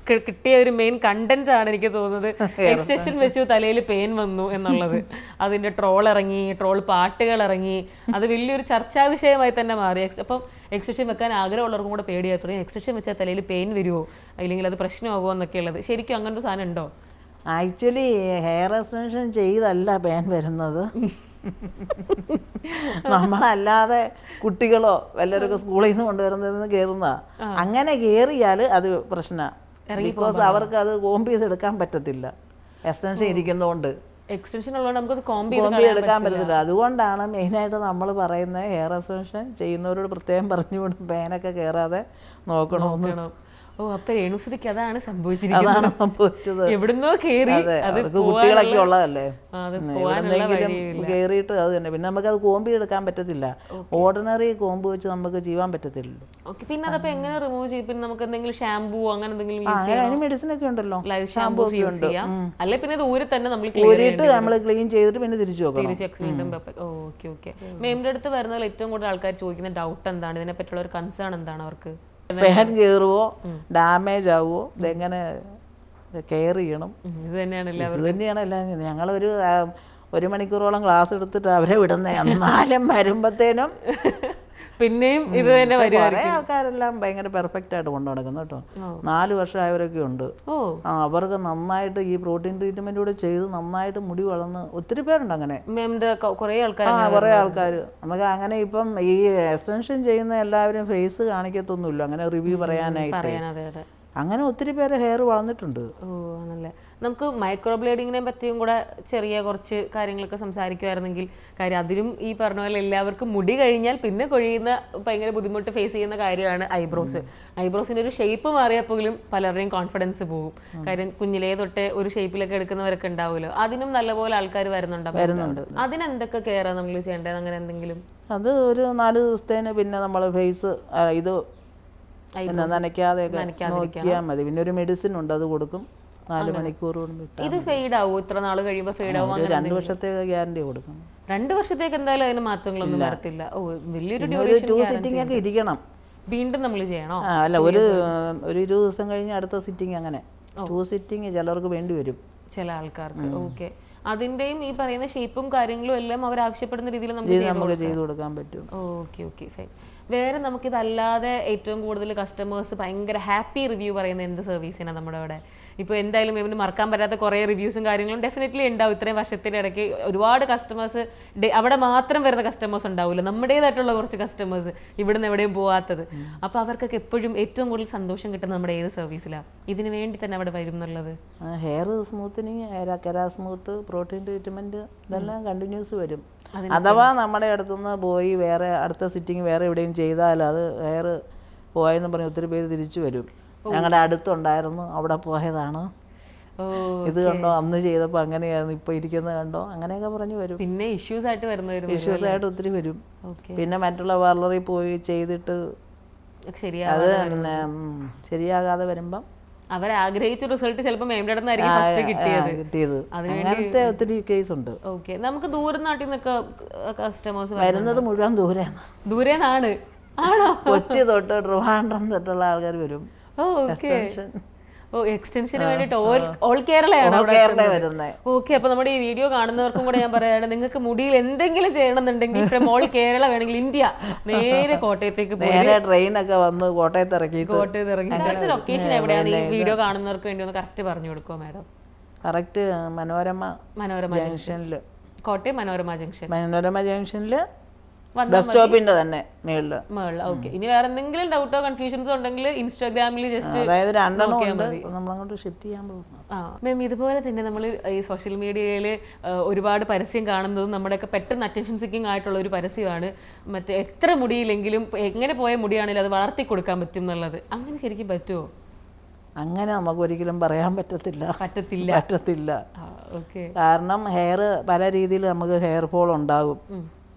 കിട്ടിയ ഒരു മെയിൻ കണ്ടന്റ് ആണ് എനിക്ക് തോന്നുന്നത്. എക്സ്റ്റൻഷൻ വെച്ചു തലയിൽ പെയിൻ വന്നു എന്നുള്ളത്. അതിന്റെ ട്രോൾ ഇറങ്ങി, ട്രോൾ പാട്ടുകൾ ഇറങ്ങി, അത് വലിയൊരു ചർച്ചാ വിഷയമായി തന്നെ മാറി. അപ്പം എക്സ്റ്റൻഷൻ വെക്കാൻ ആഗ്രഹമുള്ളവർക്കും കൂടെ പേടിയായി തുടങ്ങി. എക്സ്റ്റൻഷൻ വെച്ചാൽ തലയിൽ പെയിൻ വരുമോ, അല്ലെങ്കിൽ അത് പ്രശ്നമാകുമോ എന്നൊക്കെ ഉള്ളത്. ശരിക്കും അങ്ങനെ ഒരു സാധനം ഉണ്ടോ? ആക്ച്വലി ഹെയർ എക്സ്റ്റൻഷൻ ചെയ്തല്ല പെയിൻ വരുന്നത്, നമ്മളല്ലാതെ കുട്ടികളോ വല്ലവരൊക്കെ സ്കൂളിൽ നിന്ന് കൊണ്ടുവരുന്നതെന്ന് കയറുന്ന, അങ്ങനെ കയറിയാൽ അത് പ്രശ്നമാണ്. ബിക്കോസ് അവർക്ക് അത് കോമ്പ് ചെയ്തെടുക്കാൻ പറ്റത്തില്ല, എക്സ്റ്റൻഷൻ ഇരിക്കുന്നതുകൊണ്ട്. എക്സ്റ്റൻഷൻ ഉള്ളതുകൊണ്ട് നമുക്ക് കോമ്പ് എടുക്കാൻ പറ്റത്തില്ല. അതുകൊണ്ടാണ് മെയിനായിട്ട് നമ്മൾ പറയുന്നത് ഹെയർ എക്സ്റ്റൻഷൻ ചെയ്യുന്നവരോട് പ്രത്യേകം പറഞ്ഞുകൊണ്ട് പേനൊക്കെ കയറാതെ നോക്കണമെന്ന്. ഓ, അപ്പൊ രേണുസുതിക്ക് അതാണ് സംഭവിച്ചത്. എവിടുന്നോ കേറി, കുട്ടികളൊക്കെ ഉള്ളതല്ലേ, എവിടെന്നെങ്കിലും കയറിയിട്ട് അത് തന്നെ. പിന്നെ നമുക്ക് അത് കോമ്പി എടുക്കാൻ പറ്റത്തില്ല, ഓർഡിനറി കോമ്പ് വെച്ച് നമുക്ക് ചെയ്യാൻ പറ്റത്തില്ല. പിന്നെ അതപ്പോ എങ്ങനെ റിമൂവ് ചെയ്യും? പിന്നെ നമുക്ക് എന്തെങ്കിലും ഷാമ്പൂ അങ്ങനെ എന്തെങ്കിലും അതിന് മെഡിസിൻ ഒക്കെ ഉണ്ടല്ലോ, ഷാമ്പൂ ഉണ്ട്. അല്ലെ പിന്നെ ഊരി തന്നെ നമ്മൾ ക്ലീൻ ചെയ്തിട്ട് പിന്നെ തിരിച്ചു വീണ്ടും. Okay okay. മേമിന്റെ അടുത്ത് വരുന്നതിൽ ഏറ്റവും കൂടുതൽ ആൾക്കാർ ചോദിക്കുന്ന ഡൗട്ട് എന്താണ്, ഇതിനെ പറ്റിയുള്ള ഒരു കൺസേൺ എന്താണ് അവർക്ക്? പേൻ കയറുവോ, ഡാമേജ് ആവുമോ, ഇതെങ്ങനെ കെയർ ചെയ്യണം, ഇത് തന്നെയാണ് എല്ലാം. ഞങ്ങളൊരു 1 മണിക്കൂറോളം ക്ലാസ് എടുത്തിട്ട് അവരെ വിടുന്നേ, എന്നാലും വരുമ്പത്തേനും പിന്നെയും ഇത് തന്നെ. കുറേ ആൾക്കാരെല്ലാം ഭയങ്കര പെർഫെക്റ്റ് ആയിട്ട് കൊണ്ടു നടക്കുന്നു കേട്ടോ. 4 വർഷമായവരൊക്കെ ഉണ്ട്. അവർക്ക് നന്നായിട്ട് ഈ പ്രോട്ടീൻ ട്രീറ്റ്മെന്റ് കൂടെ ചെയ്ത് നന്നായിട്ട് മുടി വളർന്ന് ഒത്തിരി പേരുണ്ട്. അങ്ങനെ കുറേ ആൾക്കാർ നമുക്ക് അങ്ങനെ. ഇപ്പം ഈ എക്സ്റ്റൻഷൻ ചെയ്യുന്ന എല്ലാവരും ഫേസ് കാണിക്കത്തൊന്നുമില്ല അങ്ങനെ റിവ്യൂ പറയാനായിട്ട്. അങ്ങനെ ഒത്തിരി പേര് ഹെയർ വളർന്നിട്ടുണ്ട്. ഓ ആണല്ലേ. നമുക്ക് മൈക്രോബ്ലേഡിങ്ങിനെ പറ്റിയും കൂടെ ചെറിയ കുറച്ച് കാര്യങ്ങളൊക്കെ സംസാരിക്കുമായിരുന്നെങ്കിൽ. കാര്യം അതിലും ഈ പറഞ്ഞ പോലെ എല്ലാവർക്കും മുടി കഴിഞ്ഞാൽ പിന്നെ കൊഴിയുന്ന ഭയങ്കര ബുദ്ധിമുട്ട് ഫേസ് ചെയ്യുന്ന കാര്യമാണ് ഐബ്രോസ്. ഐബ്രോസിൻ്റെ ഒരു ഷേപ്പ് മാറിയപ്പോഴും പലരുടെയും കോൺഫിഡൻസ് പോകും. കാര്യം കുഞ്ഞിലേ തൊട്ട് ഒരു ഷേപ്പിലൊക്കെ എടുക്കുന്നവരൊക്കെ ഉണ്ടാവുമല്ലോ, അതിനും നല്ലപോലെ ആൾക്കാർ വരുന്നുണ്ട്. അതിനെന്തൊക്കെ കെയർ ആണ് നമ്മൾ ചെയ്യേണ്ടത്? അങ്ങനെ എന്തെങ്കിലും അത് ഒരു 4 ദിവസത്തേന് പിന്നെ നമ്മൾ ഫേസ് ഇത് നനയ്ക്കാതെയൊക്കെ നോക്കിയാൽ മതി. പിന്നെ ഒരു മെഡിസിൻ ഉണ്ട്, അത് കൊടുക്കും 4 മണിക്കൂർ. ഇത് ഫെയ്ഡ് ആവും ഇത്ര നാൾ കഴിയുമ്പോൾ? ഫെയ്ഡ് ആവും. 2 വർഷത്തേക്ക് ഗ്യാരണ്ടി കൊടുക്കും. 2 വർഷത്തേക്ക് എന്തായാലും അതിന് മാറ്റങ്ങളൊന്നും വരത്തില്ല. ഓ, വലിയൊരു 2 സിറ്റിംഗ് ഒക്കെ ഇരിക്കണം. വീണ്ടും നമ്മൾ ചെയ്യണോ? അല്ല, ഒരു 20 ദിവസം കഴിഞ്ഞ് അടുത്ത സിറ്റിംഗ്. അങ്ങനെ 2 സിറ്റിംഗ് ചിലർക്ക് വേണ്ടി വരും, ചില ആൾക്കാർക്ക്. ഓക്കെ. അതിന്റെയും ഈ പറയുന്ന ഷേപ്പും കാര്യങ്ങളും എല്ലാം അവർ ആവശ്യപ്പെടുന്ന രീതിയിൽ നമുക്ക് ചെയ്തു കൊടുക്കാൻ പറ്റും. Okay okay fine. വേറെ നമുക്കിതല്ലാതെ ഏറ്റവും കൂടുതൽ കസ്റ്റമേഴ്സ് ഭയങ്കര ഹാപ്പി റിവ്യൂ പറയുന്ന എന്ത് സർവീസിനാണ് നമ്മുടെ അവിടെ? ഇപ്പോൾ എന്തായാലും ഇവന് മറക്കാൻ പറ്റാത്ത കുറേ റിവ്യൂസും കാര്യങ്ങളും ഡെഫിനറ്റ്ലി ഉണ്ടാവും. ഇത്രയും വർഷത്തിൻ്റെ ഇടയ്ക്ക് ഒരുപാട് കസ്റ്റമേഴ്സ്, അവിടെ മാത്രം വരുന്ന കസ്റ്റമേഴ്സ് ഉണ്ടാവില്ല, നമ്മുടേതായിട്ടുള്ള കുറച്ച് കസ്റ്റമേഴ്സ് ഇവിടുന്ന് എവിടെയും പോകാത്തത്. അപ്പോൾ അവർക്കൊക്കെ എപ്പോഴും ഏറ്റവും കൂടുതൽ സന്തോഷം കിട്ടുന്നത് നമ്മുടെ ഏത് സർവീസിലാണ്? ഇതിന് വേണ്ടി തന്നെ അവിടെ വരും എന്നുള്ളത്. Hair smoothening, kera smooth, protein treatment, ഇതെല്ലാം കണ്ടിന്യൂസ് വരും. അഥവാ നമ്മുടെ അടുത്തുനിന്ന് പോയി വേറെ അടുത്ത സിറ്റിംഗ് വേറെ എവിടെയും ചെയ്താൽ അത് ഹെയർ പോയെന്ന് പറഞ്ഞ് ഒത്തിരി പേര് തിരിച്ചു വരും. ഞങ്ങളുടെ അടുത്തുണ്ടായിരുന്നു, അവിടെ പോയതാണ്, ഇത് കണ്ടോ അന്ന് ചെയ്തപ്പോൾ അങ്ങനെയായിരുന്നു, ഇപ്പോൾ ഇരിക്കുന്നത് കണ്ടോ, അങ്ങനെയൊക്കെ പറഞ്ഞു വരും. പിന്നെ ഇഷ്യൂസ് ആയിട്ട് ഒത്തിരി വരും. പിന്നെ മറ്റുള്ള പാർലറിൽ പോയി ചെയ്തിട്ട് അത് ശരിയാകാതെ വരുമ്പം അവരാഗ്രഹിച്ച റിസൾട്ട് ചിലപ്പോൾ കിട്ടിയത്. അങ്ങനത്തെ ഒത്തിരി കേസ് ഉണ്ട്. ഓക്കെ. നമുക്ക് ദൂരം നാട്ടിൽ നിന്നൊക്കെ കസ്റ്റമേഴ്സ് വരുന്നത് മുഴുവൻ ദൂരെയാണ്. ദൂരെന്നാണ്? ആണോ? കൊച്ചി തൊട്ട് ട്രിവാൻഡ്രം തൊട്ടുള്ള ആൾക്കാർ വരും. ഓക്കെ. എക്സ്റ്റൻഷൻ ഓ, എക്സ്റ്റൻഷന് വേണ്ടിട്ട് ഓൾ കേരളയാണ് അവിടെ കേരള വരുന്നത്. ഓക്കെ. അപ്പൊ നമ്മുടെ ഈ വീഡിയോ കാണുന്നവർക്കും കൂടെ ഞാൻ പറയാണ്, നിങ്ങൾക്ക് മുടിയിൽ എന്തെങ്കിലും ചെയ്യണമെന്നുണ്ടെങ്കിൽ ഫ്രം ഓൾ കേരള വേണമെങ്കിൽ ഇന്ത്യ നേരെ കോട്ടയത്തേക്ക് പോയി നേരെ ട്രെയിനൊക്കെ വന്ന് കോട്ടയത്ത് ഇറക്കിയിട്ട് കോട്ടയത്ത് ഇറങ്ങി. കറക്റ്റ് ലൊക്കേഷൻ എവിടെയാണ് ഈ വീഡിയോ കാണുന്നവർക്ക് വേണ്ടി ഒന്ന് കറക്റ്റ് പറഞ്ഞു കൊടുക്കുമോ മാഡം? കറക്റ്റ് മനോരമ മനോരമ ജംഗ്ഷനിൽ, കോട്ടയം മനോരമ ജംഗ്ഷൻ, മനോരമ ജംഗ്ഷനിൽ ബസ് സ്റ്റോപ്പിന്റെ തന്നെ മേളില്. ഓക്കെ. ഇനി വേറെ എന്തെങ്കിലും ഡൗട്ടോ കൺഫ്യൂഷൻസോ ഉണ്ടെങ്കിൽ ഇൻസ്റ്റാഗ്രാമിൽ ജസ്റ്റ് അതായത് 2 എണ്ണം ഉണ്ട്, നമ്മളങ്ങോട്ട് ഷിഫ്റ്റ് ചെയ്യാൻ പോകുന്നു. മാം, ഇതുപോലെ തന്നെ നമ്മൾ ഈ സോഷ്യൽ മീഡിയയിൽ ഒരുപാട് പരസ്യം കാണുന്നതും നമ്മുടെയൊക്കെ പെട്ടെന്ന് അറ്റൻഷൻ സിക്കിംഗ് ആയിട്ടുള്ള ഒരു പരസ്യമാണ് മറ്റേ എത്ര മുടിയില്ലെങ്കിലും എങ്ങനെ പോയ മുടിയാണെങ്കിലും അത് വളർത്തി കൊടുക്കാൻ പറ്റും എന്നുള്ളത്. അങ്ങനെ ശരിക്കും പറ്റുമോ? അങ്ങനെ നമുക്ക് ഒരിക്കലും പറയാൻ പറ്റത്തില്ല. പറ്റത്തില്ല. കാരണം ഹെയർ പല രീതിയിൽ നമുക്ക് ഹെയർ ഫോൾ ഉണ്ടാകും,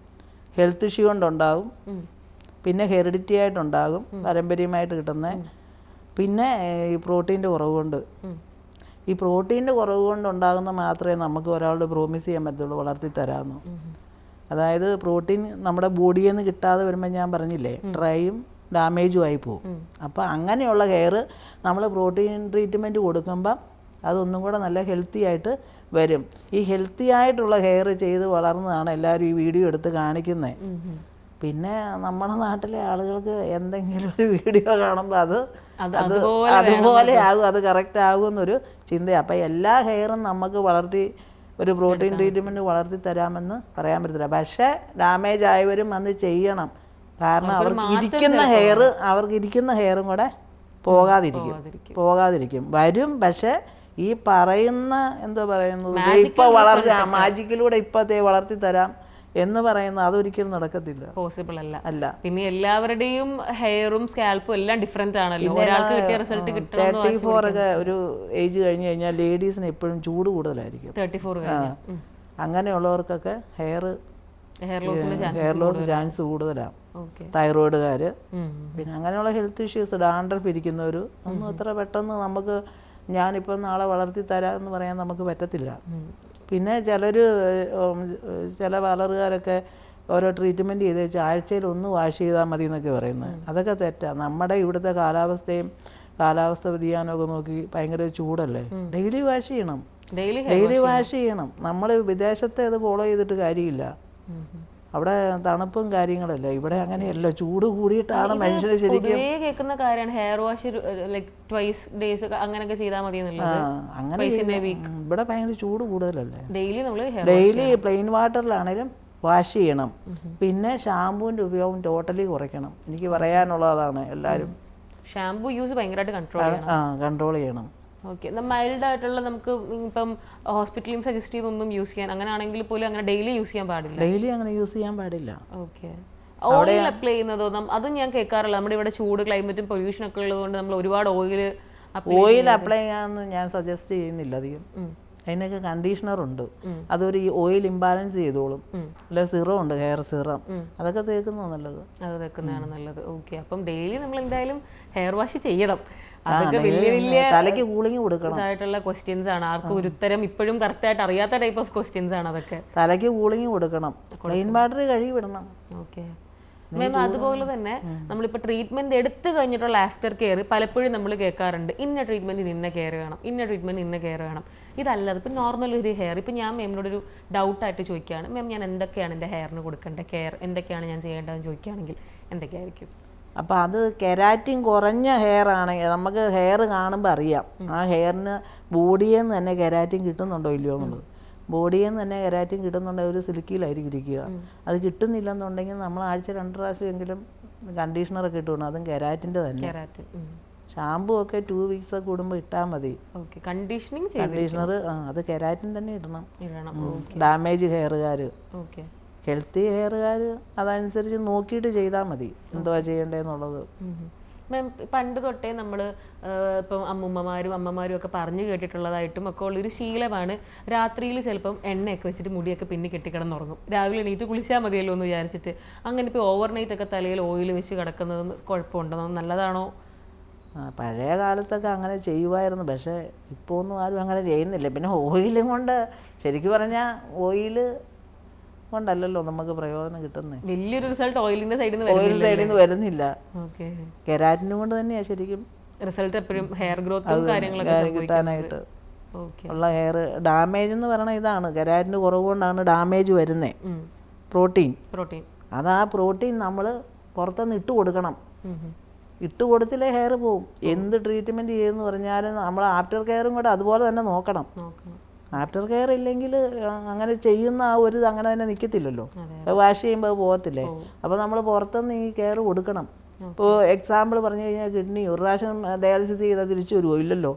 ഹെൽത്ത് ഇഷ്യൂ കൊണ്ടുണ്ടാകും, പിന്നെ ഹെറിഡിറ്റി ആയിട്ടുണ്ടാകും, പാരമ്പര്യമായിട്ട് കിട്ടുന്ന, പിന്നെ ഈ പ്രോട്ടീൻ്റെ കുറവ് കൊണ്ട്. ഈ പ്രോട്ടീൻ്റെ കുറവ് കൊണ്ടുണ്ടാകുന്ന മാത്രമേ നമുക്ക് ഒരാളോട് പ്രോമിസ് ചെയ്യാൻ പറ്റുള്ളൂ വളർത്തി തരാമെന്ന്. അതായത് പ്രോട്ടീൻ നമ്മുടെ ബോഡിയിൽ നിന്ന് കിട്ടാതെ വരുമ്പോൾ ഞാൻ പറഞ്ഞില്ലേ ഡ്രൈയും ഡാമേജും ആയി പോകും. അപ്പോൾ അങ്ങനെയുള്ള ഹെയർ നമ്മൾ പ്രോട്ടീൻ ട്രീറ്റ്മെൻറ്റ് കൊടുക്കുമ്പം അതൊന്നും കൂടെ നല്ല ഹെൽത്തി ആയിട്ട് വരും. ഈ ഹെൽത്തി ആയിട്ടുള്ള ഹെയർ ചെയ്ത് വളർന്നതാണ് എല്ലാവരും ഈ വീഡിയോ എടുത്ത് കാണിക്കുന്നത്. പിന്നെ നമ്മുടെ നാട്ടിലെ ആളുകൾക്ക് എന്തെങ്കിലും ഒരു വീഡിയോ കാണുമ്പോൾ അതുപോലെ ആകും, അത് കറക്റ്റ് ആകുമെന്നൊരു ചിന്തയാണ്. അപ്പം എല്ലാ ഹെയറും നമുക്ക് വളർത്തി ഒരു പ്രോട്ടീൻ ട്രീറ്റ്മെൻറ്റ് വളർത്തി തരാമെന്ന് പറയാൻ പറ്റത്തില്ല. പക്ഷേ ഡാമേജ് ആയവരും അന്ന് ചെയ്യണം. കാരണം അവർക്ക് ഇരിക്കുന്ന ഹെയറും കൂടെ പോകാതിരിക്കും വരും. പക്ഷെ ഈ പറയുന്ന എന്തോ പറയുന്നത് ഇപ്പൊ മാജിക്കിലൂടെ ഇപ്പത്തെ വളർത്തി തരാം എന്ന് പറയുന്നത് അതൊരിക്കലും നടക്കത്തില്ല, പോസിബിൾ അല്ല. പിന്നെ എല്ലാവരുടെയും ഹെയറും സ്കാൽപ്പും എല്ലാം ഡിഫറെന്റ് ആണല്ലോ. ഒരാൾക്ക് കിട്ടിയ റിസൾട്ട് 34 ഒക്കെ ഒരു ഏജ് കഴിഞ്ഞ് കഴിഞ്ഞാൽ ലേഡീസിന് എപ്പോഴും ചൂട് കൂടുതലായിരിക്കും. 34 അങ്ങനെയുള്ളവർക്കൊക്കെ ഹെയർ ലോസ് ചാൻസ് കൂടുതലാണ്. തൈറോയിഡുകാർ, പിന്നെ അങ്ങനെയുള്ള ഹെൽത്ത് ഇഷ്യൂസ്, ഡാൻഡ്രഫ് ഇരിക്കുന്നവർ ഒന്നും അത്ര പെട്ടെന്ന് നമുക്ക് ഞാനിപ്പം നാളെ വളർത്തി തരാം എന്ന് പറയാൻ നമുക്ക് പറ്റത്തില്ല. പിന്നെ ചില പാർലറുകാരൊക്കെ ഓരോ ട്രീറ്റ്മെൻറ്റ് ചെയ്ത് വെച്ചാൽ ആഴ്ചയിൽ 1 വാഷ് ചെയ്താൽ മതി എന്നൊക്കെ പറയുന്നത്. അതൊക്കെ തെറ്റാണ്. നമ്മുടെ ഇവിടുത്തെ കാലാവസ്ഥ വ്യതിയാനമൊക്കെ നോക്കി ഭയങ്കര ചൂടല്ലേ, ഡെയിലി വാഷ് ചെയ്യണം. നമ്മൾ വിദേശത്തെ അത് ഫോളോ ചെയ്തിട്ട് കാര്യമില്ല. അവിടെ തണുപ്പും കാര്യങ്ങളല്ലേ, ഇവിടെ അങ്ങനെയല്ല, ചൂട് കൂടിയിട്ടാണ് മനുഷ്യന് ശരിക്കും കേൾക്കുന്ന കാര്യമാണ് hair wash like twice days അങ്ങനെയൊക്കെ ചെയ്താൽ മതി എന്നുള്ളത്. അങ്ങനെ ഇവിടെ ഭയങ്കര ചൂട് കൂടുതലല്ലേ. ഡെയിലി പ്ലെയിൻ വാട്ടറിലാണേലും വാഷ് ചെയ്യണം. പിന്നെ ഷാമ്പൂവിൻ്റെ ഉപയോഗം ടോട്ടലി കുറയ്ക്കണം. എനിക്ക് പറയാനുള്ളതാണ്. എല്ലാവരും ഷാമ്പൂ യൂസ് ഭയങ്കരമായിട്ട് കൺട്രോൾ ചെയ്യണം. ഓക്കെ. മൈൽഡ് ആയിട്ടുള്ള നമുക്ക് ഇപ്പം ഹോസ്പിറ്റലിൽ സജസ്റ്റ് ചെയ്തൊന്നും യൂസ് ചെയ്യാൻ, അങ്ങനെ ആണെങ്കിൽ പോലും അങ്ങനെ ഡെയിലി യൂസ് ചെയ്യാൻ പാടില്ല. ഓക്കെ. ഓയിൽ അപ്ലൈ ചെയ്യുന്നതോ അതും ഞാൻ കേൾക്കാറില്ല. നമ്മുടെ ഇവിടെ ചൂട് ക്ലൈമറ്റും പൊല്യൂഷൻ ഒക്കെ ഉള്ളതുകൊണ്ട് നമ്മൾ ഒരുപാട് ഓയിൽ അപ്ലൈ ചെയ്യാമെന്ന് ഞാൻ സജസ്റ്റ് ചെയ്യുന്നില്ല അധികം. അതിനൊക്കെ കണ്ടീഷണറുണ്ട്, അതൊരു ഓയിൽ ഇംബാലൻസ് ചെയ്തോളും. അല്ല സിറം ഉണ്ട്, ഹെയർ സിറം, അതൊക്കെ തേക്കുന്നതാണ് നല്ലത്. ഓക്കെ. അപ്പം ഡെയിലി നമ്മൾ എന്തായാലും ഹെയർ വാഷ് ചെയ്യണം. അതൊക്കെ തലയ്ക്ക് കൂളിംഗ് കൊടുക്കണം ആയിട്ടുള്ള ക്വസ്റ്റ്യൻസ് ആണ്. ആർക്കും ഒരു ഉത്തരം ഇപ്പോഴും കറക്റ്റ് ആയിട്ട് അറിയാത്ത ടൈപ്പ് ഓഫ് ക്വസ്റ്റ്യൻസ് ആണ് അതൊക്കെ. തലയ്ക്ക് കൂളിംഗ് കൊടുക്കണം, പ്ലെയിൻ വാട്ടർ കഴുകി വിടണം. Okay ma'am. അതുപോലെ തന്നെ നമ്മളിപ്പോൾ ട്രീറ്റ്മെന്റ് എടുത്തു കഴിഞ്ഞിട്ടുള്ള ആഫ്റ്റർ കെയർ പലപ്പോഴും നമ്മൾ കേൾക്കാറുണ്ട്, ഇന്ന ട്രീറ്റ്മെന്റിന് ഇന്ന കെയർ വേണം. ഇതല്ലാതെ ഇപ്പം നോർമൽ ഒരു ഹെയർ, ഇപ്പം ഞാൻ മാമിനോടൊരു ഡൗട്ടായിട്ട് ചോദിക്കുകയാണ്, മാം ഞാൻ എന്തൊക്കെയാണ് എൻ്റെ ഹെയറിന് കൊടുക്കേണ്ട കെയർ, എന്തൊക്കെയാണ് ഞാൻ ചെയ്യേണ്ടതെന്ന് ചോദിക്കുകയാണെങ്കിൽ എന്തൊക്കെയായിരിക്കും? അപ്പോൾ അത് കെരാറ്റിൻ കുറഞ്ഞ ഹെയർ ആണെങ്കിൽ നമുക്ക് ഹെയർ കാണുമ്പോൾ അറിയാം ആ ഹെയറിന് ബോഡിയിൽ നിന്ന് തന്നെ കെരാറ്റിൻ കിട്ടുന്നുണ്ടോ ഇല്ലയോ എന്നുള്ളത്. ബോഡിയിൽ നിന്ന് തന്നെ കെരാറ്റിൻ കിട്ടുന്നുണ്ടെങ്കിൽ ഒരു സിൽക്കിയിലായിരിക്കും ഇരിക്കുക. അത് കിട്ടുന്നില്ലെന്നുണ്ടെങ്കിൽ നമ്മൾ ആഴ്ച 2 പ്രാവശ്യമെങ്കിലും കണ്ടീഷണറൊക്കെ ഇട്ടുകൊണ്ട്, അതും കെരാറ്റിൻ്റെ തന്നെ. ഷാമ്പൂ ഒക്കെ 2 വീക്സ് ഒക്കെ കൂടുമ്പോൾ ഇട്ടാൽ മതി. കണ്ടീഷണർ അത് കെരാറ്റിൻ തന്നെ ഇടണം. ഡാമേജ് ഹെയറുകാർ, ഹെൽത്തി ഹെയറുകാർ അതനുസരിച്ച് നോക്കിയിട്ട് ചെയ്താൽ മതി എന്തുവാ ചെയ്യേണ്ടതെന്നുള്ളത്. മാം, പണ്ട് തൊട്ടേ നമ്മൾ ഇപ്പം അമ്മമാരും ഒക്കെ പറഞ്ഞു കേട്ടിട്ടുള്ളതായിട്ടും ഒക്കെ ഉള്ളൊരു ശീലമാണ് രാത്രിയിൽ ചിലപ്പം എണ്ണയൊക്കെ വെച്ചിട്ട് മുടിയൊക്കെ പിന്നെ കെട്ടിക്കിടന്നുറങ്ങും, രാവിലെ എണീറ്റ് കുളിച്ചാൽ മതിയല്ലോ എന്ന് വിചാരിച്ചിട്ട്. അങ്ങനെ ഇപ്പോൾ ഓവർനൈറ്റ് ഒക്കെ തലയിൽ ഓയിൽ വെച്ച് കിടക്കുന്നത് കുഴപ്പമുണ്ടോ, നല്ലതാണോ? പഴയ കാലത്തൊക്കെ അങ്ങനെ ചെയ്യുമായിരുന്നു, പക്ഷേ ഇപ്പോൾ ഒന്നും ആരും അങ്ങനെ ചെയ്യുന്നില്ല. പിന്നെ ഓയിലും കൊണ്ട് ശരിക്കും പറഞ്ഞാൽ ഓയിൽ കൊണ്ടല്ലല്ലോ നമുക്ക് പ്രയോജനം കിട്ടുന്നത്. വലിയൊരു റിസൾട്ട് ഓയിലിന്റെ സൈഡിൽ നിന്ന് വരുന്നില്ല. കെരാറ്റിനും കൊണ്ട് തന്നെയാണ് ശരിക്കും റിസൾട്ട് എപ്പോഴും ഹെയർ ഗ്രോത്തും കാര്യങ്ങളൊക്കെ കിട്ടാനായിട്ട് ഓക്കെ. ഉള്ള ഹെയർ ഡാമേജ് എന്ന് പറയണത് ഇതാണ്, കെരാറ്റിൻ്റെ കുറവ് കൊണ്ടാണ് ഡാമേജ് വരുന്നത്. പ്രോട്ടീൻ അത് ആ പ്രോട്ടീൻ നമ്മൾ പുറത്തുനിന്ന് ഇട്ട് കൊടുക്കണം. ഇട്ട് കൊടുത്തില്ലേ ഹെയർ പോവും. എന്ത് ട്രീറ്റ്മെൻറ്റ് ചെയ്യുമെന്ന് പറഞ്ഞാലും നമ്മൾ ആഫ്റ്റർ കെയറും കൂടെ അതുപോലെ തന്നെ നോക്കണം. ആഫ്റ്റർ കെയർ ഇല്ലെങ്കിൽ അങ്ങനെ ചെയ്യുന്ന ആ ഒരു അങ്ങനെ തന്നെ നിൽക്കത്തില്ലല്ലോ, വാഷ് ചെയ്യുമ്പോൾ പോകത്തില്ലേ. അപ്പോൾ നമ്മൾ പുറത്തുനിന്ന് ഈ കെയർ കൊടുക്കണം. ഇപ്പോൾ എക്സാമ്പിൾ പറഞ്ഞു കഴിഞ്ഞാൽ കിഡ്നി ഒരു പ്രാവശ്യം ഡയാലിസിസ് ചെയ്താൽ തിരിച്ചു വരുമോ? ഇല്ലല്ലോ.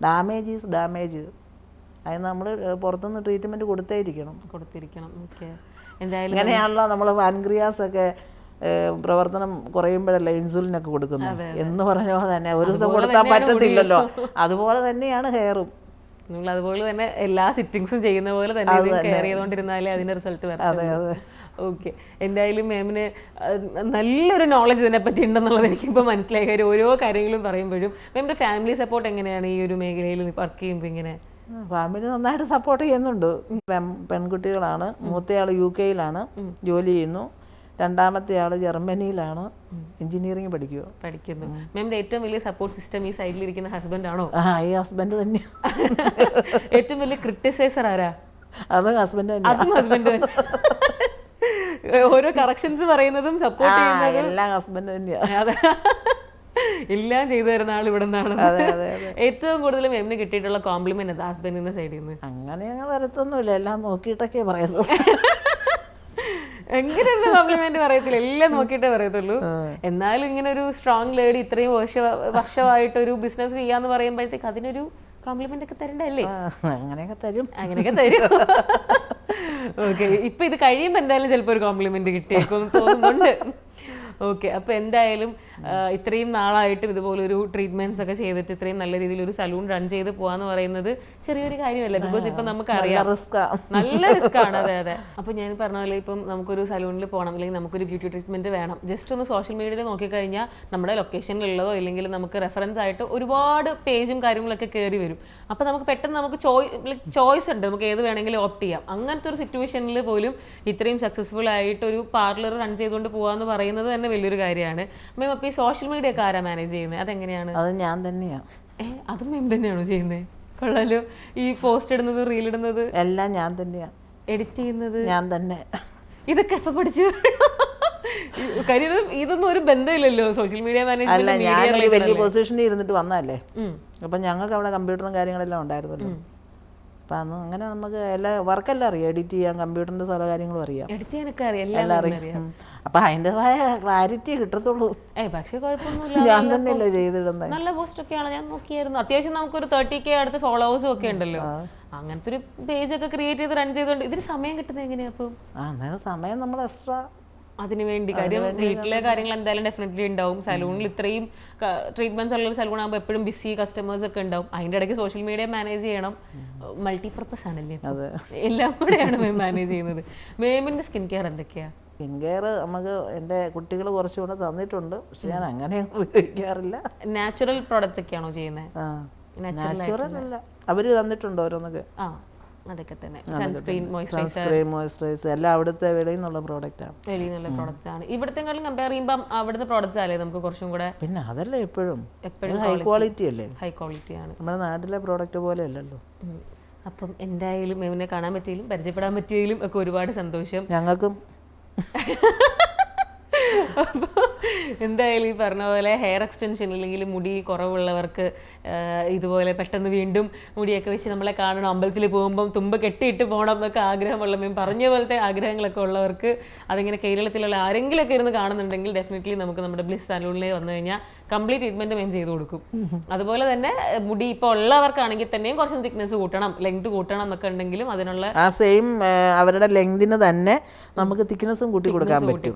Damage is damage. അത് നമ്മൾ പുറത്തുനിന്ന് ട്രീറ്റ്മെൻറ്റ് കൊടുത്തിരിക്കണം. ഇങ്ങനെയാണല്ലോ നമ്മൾ പാൻക്രിയാസ് ഒക്കെ പ്രവർത്തനം കുറയുമ്പോഴല്ലേ ഇൻസുലിനൊക്കെ കൊടുക്കുന്നത് എന്ന് പറഞ്ഞ തന്നെ ഒരു ദിവസം കൊടുത്താൽ പറ്റത്തില്ലല്ലോ. അതുപോലെ തന്നെയാണ് ഹെയറും. നിങ്ങൾ അതുപോലെ തന്നെ എല്ലാ സിറ്റിങ്സും ചെയ്യുന്ന പോലെ തന്നെ കെയർ ചെയ്തുകൊണ്ടിരുന്നാലേ അതിന്റെ റിസൾട്ട് വരും. ഓക്കെ. എന്തായാലും മാമിന് നല്ലൊരു നോളജ് ഇതിനെ പറ്റി ഉണ്ടെന്നുള്ളത് എനിക്കിപ്പോൾ മനസ്സിലായി. കാര്യം ഓരോ കാര്യങ്ങളും പറയുമ്പോഴും മാമിന്റെ ഫാമിലി സപ്പോർട്ട് എങ്ങനെയാണ് ഈ ഒരു മേഖലയിൽ വർക്ക് ചെയ്യുമ്പോൾ? ഇങ്ങനെ ഫാമിലി നന്നായിട്ട് സപ്പോർട്ട് ചെയ്യുന്നുണ്ട്. പെൺകുട്ടികളാണ്. മൂത്തയാൾ UK-യിലാണ് ജോലി ചെയ്യുന്നു. രണ്ടാമത്തെ ആൾ ജർമ്മനിയിലാണ് എഞ്ചിനീയറിംഗ് പഠിക്കുന്നു. മാമിന്റെ ഏറ്റവും വലിയ സപ്പോർട്ട് സിസ്റ്റം ഈ സൈഡിലിരിക്കുന്ന ഹസ്ബൻഡ് ആണോ? ഈ ഹസ്ബൻഡ് തന്നെയാണ്. ഏറ്റവും വലിയ ക്രിട്ടിസൈസർ ആരാ? അതും ഹസ്ബൻഡ് തന്നെ. അതും ഹസ്ബൻഡ് തന്നെ. ഓരോ കറക്ഷൻസ് പറയുന്നതും സപ്പോർട്ട് ചെയ്യുന്നതും എല്ലാം ഹസ്ബൻഡ് തന്നെയാണ്. എല്ലാം ചെയ്തു തരുന്ന ആൾ ഇവിടെ നിന്നാണ്. ഏറ്റവും കൂടുതൽ മാമിന് കിട്ടിയിട്ടുള്ള കോംപ്ലിമെന്റ് എന്താ ഹസ്ബൻഡിന്റെ സൈഡിൽ നിന്ന്? അങ്ങനെ വരത്തൊന്നുമില്ല, എല്ലാം നോക്കിയിട്ടൊക്കെ പറയുള്ളൂ. എങ്ങനെയുള്ള കോംപ്ലിമെന്റ് പറയത്തില്ല, എല്ലാം നോക്കിയിട്ടേ പറയത്തുള്ളൂ. എന്നാലും ഇങ്ങനെ ഒരു സ്ട്രോങ് ലേഡി ഇത്രയും വർഷമായിട്ട് ഒരു ബിസിനസ് ചെയ്യാന്ന് പറയുമ്പോഴത്തേക്ക് അതിനൊരു കോംപ്ലിമെന്റ് ഒക്കെ തരണ്ടല്ലേ? അങ്ങനെയൊക്കെ തരും. ഓക്കെ. ഇപ്പൊ ഇത് കഴിയുമ്പോൾ എന്തായാലും ചിലപ്പോൾ ഒരു കോംപ്ലിമെന്റ് കിട്ടിയേക്കും തോന്നുന്നുണ്ട്. ഓക്കെ. അപ്പോൾ എന്തായാലും ഇത്രയും നാളായിട്ടും ഇതുപോലൊരു ട്രീറ്റ്മെന്റ്സ് ഒക്കെ ചെയ്തിട്ട് ഇത്രയും നല്ല രീതിയിൽ ഒരു സലൂൺ റൺ ചെയ്ത് പോവാന്ന് പറയുന്നത് ചെറിയൊരു കാര്യമല്ല. ബിക്കോസ് ഇപ്പം നമുക്കറിയാം നല്ല റിസ്ക് ആണ്. അതെ. അപ്പോൾ ഞാൻ പറഞ്ഞ പോലെ ഇപ്പം നമുക്കൊരു സലൂണിൽ പോകണം അല്ലെങ്കിൽ നമുക്കൊരു ബ്യൂട്ടി ട്രീറ്റ്മെന്റ് വേണം, ജസ്റ്റ് ഒന്ന് സോഷ്യൽ മീഡിയയിൽ നോക്കിക്കഴിഞ്ഞാൽ നമ്മുടെ ലൊക്കേഷനിലുള്ളതോ ഇല്ലെങ്കിൽ നമുക്ക് റെഫറൻസ് ആയിട്ട് ഒരുപാട് പേജും കാര്യങ്ങളൊക്കെ കയറി വരും. അപ്പോൾ നമുക്ക് പെട്ടെന്ന് നമുക്ക് ചോയ്സ് ഉണ്ട്, നമുക്ക് ഏത് വേണമെങ്കിലും ഓപ്റ്റ് ചെയ്യാം. അങ്ങനത്തെ ഒരു സിറ്റുവേഷനിൽ പോലും ഇത്രയും സക്സസ്ഫുൾ ആയിട്ട് ഒരു പാർലർ റൺ ചെയ്തുകൊണ്ട് പോകാന്ന് പറയുന്നത് തന്നെ വലിയൊരു കാര്യമാണ്. മാം അപ്പോൾ ഈ സോഷ്യൽ മീഡിയ ഒക്കെ ആരാ മാനേജ് ചെയ്യുന്നത്? അതെങ്ങനെയാണ്? അത് ഞാൻ തന്നെയാണ്. അതും മാം തന്നെയാണോ ചെയ്യുന്നത്? കൊള്ളാലോ. ഈ പോസ്റ്റ് ഇടുന്നത്, റീൽ ഇടുന്നത് എല്ലാം ഞാൻ തന്നെയാണ്. എഡിറ്റ് ചെയ്യുന്നത് ഞാൻ തന്നെ. ഇതൊക്കെ എപ്പോൾ പഠിച്ചു? കാര്യം ഇതൊന്നും ഒരു ബന്ധമില്ലല്ലോ സോഷ്യൽ മീഡിയ മാനേജ്മെന്റ്. അല്ല, ഞാനൊരു വലിയ പൊസിഷനിൽ ഇരുന്നിട്ട് വന്നതല്ലേ. അപ്പം ഞങ്ങൾക്ക് അവിടെ കമ്പ്യൂട്ടറും കാര്യങ്ങളെല്ലാം ഉണ്ടായിരുന്നല്ലോ. അപ്പം അന്ന് അങ്ങനെ നമുക്ക് എല്ലാ വർക്കെല്ലാം അറിയാം. എഡിറ്റ് ചെയ്യാൻ, കമ്പ്യൂട്ടറിൻ്റെ പല കാര്യങ്ങളും അറിയാം. എഡിറ്റ് ചെയ്യാനൊക്കെ അറിയാം, എല്ലാം അറിയാം. അപ്പം അതിൻ്റെതായ ക്ലാരിറ്റി കിട്ടത്തുള്ളൂ. പക്ഷെ കുഴപ്പമൊന്നുമില്ല, ഞാൻ തന്നെയല്ലേ ചെയ്തിടുന്നത്. നല്ല പോസ്റ്റ് ഒക്കെയാണ്, ഞാൻ നോക്കിയായിരുന്നു. അത്യാവശ്യം നമുക്കൊരു 30K അടുത്ത് ഫോളോവേഴ്സും ഒക്കെ ഉണ്ടല്ലോ. അങ്ങനത്തെ ഒരു പേജ് ഒക്കെ ക്രിയേറ്റ് ചെയ്ത് റൺ ചെയ്തോണ്ട് ഇതിന് സമയം കിട്ടുന്നത് എങ്ങനെയാ? അപ്പം അന്നേരം സമയം നമ്മൾ എക്സ്ട്രാ അതിന് വേണ്ടി, കാര്യം വീട്ടിലെ കാര്യങ്ങൾ എന്തായാലും ഡെഫിനറ്റ്ലി ഉണ്ടാവും. സലൂണിൽ ഇത്രയും ട്രീറ്റ്മെന്റ്സ് ഉള്ള ഒരു സലൂൺ ആകുമ്പോൾ എപ്പോഴും ബിസി കസ്റ്റമേഴ്സ് ഒക്കെ ഉണ്ടാവും. അതിൻ്റെ ഇടയ്ക്ക് സോഷ്യൽ മീഡിയ മാനേജ് ചെയ്യണം. മൾട്ടിപർപ്പസ് ആണല്ലേ, എല്ലാം കൂടെയാണ് മാം മാനേജ് ചെയ്യുന്നത്. മാമിന്റെ സ്കിൻ കെയർ എന്തൊക്കെയാ? സ്കിൻ കെയർ നമുക്ക് എൻ്റെ കുട്ടികൾ കുറച്ചുകൂടെ തന്നിട്ടുണ്ട്, പക്ഷെ ഞാൻ അങ്ങനെ ഉപയോഗിക്കാറില്ല. നാച്ചുറൽ പ്രോഡക്റ്റ്സ് ഒക്കെയാണോ ചെയ്യുന്നത്? നാച്ചുറൽ അല്ല, അവർ തന്നിട്ടുണ്ട് ഓരോന്നൊക്കെ. അതൊക്കെ തന്നെ സൺസ്ക്രീൻ, മോയ്സ്ചറൈസർ എല്ലാം അവിടുത്തെ വെളിയിൽ നിന്നുള്ള പ്രോഡക്റ്റാണ്. വെളിയിൽ നിന്നുള്ള പ്രോഡക്റ്റ്സ് ആണ്. ഇവിടത്തെക്കാളും കമ്പയർ ചെയ്യുമ്പോൾ അവിടുത്തെ പ്രോഡക്റ്റ്സ് അല്ലേ നമുക്ക് കുറച്ചും കൂടെ? പിന്നെ അതല്ലേ എപ്പോഴും ഹൈ ക്വാളിറ്റി അല്ലേ. ഹൈ ക്വാളിറ്റി ആണ്, നമ്മുടെ നാട്ടിലെ പ്രോഡക്റ്റ് പോലെ അല്ലല്ലോ. അപ്പം എന്തായാലും മാമിനെ കാണാൻ പറ്റിയതിലും പരിചയപ്പെടാൻ പറ്റിയതിലും ഒക്കെ ഒരുപാട് സന്തോഷം. ഞങ്ങൾക്കും. അപ്പോൾ എന്തായാലും ഈ പറഞ്ഞ പോലെ ഹെയർ എക്സ്റ്റൻഷൻ അല്ലെങ്കിൽ മുടി കുറവുള്ളവർക്ക് ഇതുപോലെ പെട്ടെന്ന് വീണ്ടും മുടിയൊക്കെ വെച്ച് നമ്മളെ കാണണം, അമ്പലത്തിൽ പോകുമ്പം തുമ്പ് കെട്ടിയിട്ട് പോകണം എന്നൊക്കെ ആഗ്രഹമുള്ള മാം പറഞ്ഞ പോലത്തെ ആഗ്രഹങ്ങളൊക്കെ ഉള്ളവർക്ക് അതിങ്ങനെ കേരളത്തിലുള്ള ആരെങ്കിലുമൊക്കെ ഇരുന്ന് കാണുന്നുണ്ടെങ്കിൽ ഡെഫിനറ്റ്ലി നമുക്ക് നമ്മുടെ ബ്ലിസ് സലൂണിൽ വന്നു കഴിഞ്ഞാൽ കംപ്ലീറ്റ് ട്രീറ്റ്മെൻറ്റ് മാം ചെയ്ത് കൊടുക്കും. അതുപോലെ തന്നെ മുടി ഇപ്പോൾ ഉള്ളവർക്കാണെങ്കിൽ തന്നെയും കുറച്ച് തിക്നെസ് കൂട്ടണം, ലെങ്ത് കൂട്ടണം എന്നൊക്കെ ഉണ്ടെങ്കിലും അതിനുള്ള ആ സെയിം അവരുടെ ലെങ്തിന് തന്നെ നമുക്ക് തിക്നെസ്സും കൂട്ടി കൊടുക്കാൻ പറ്റും.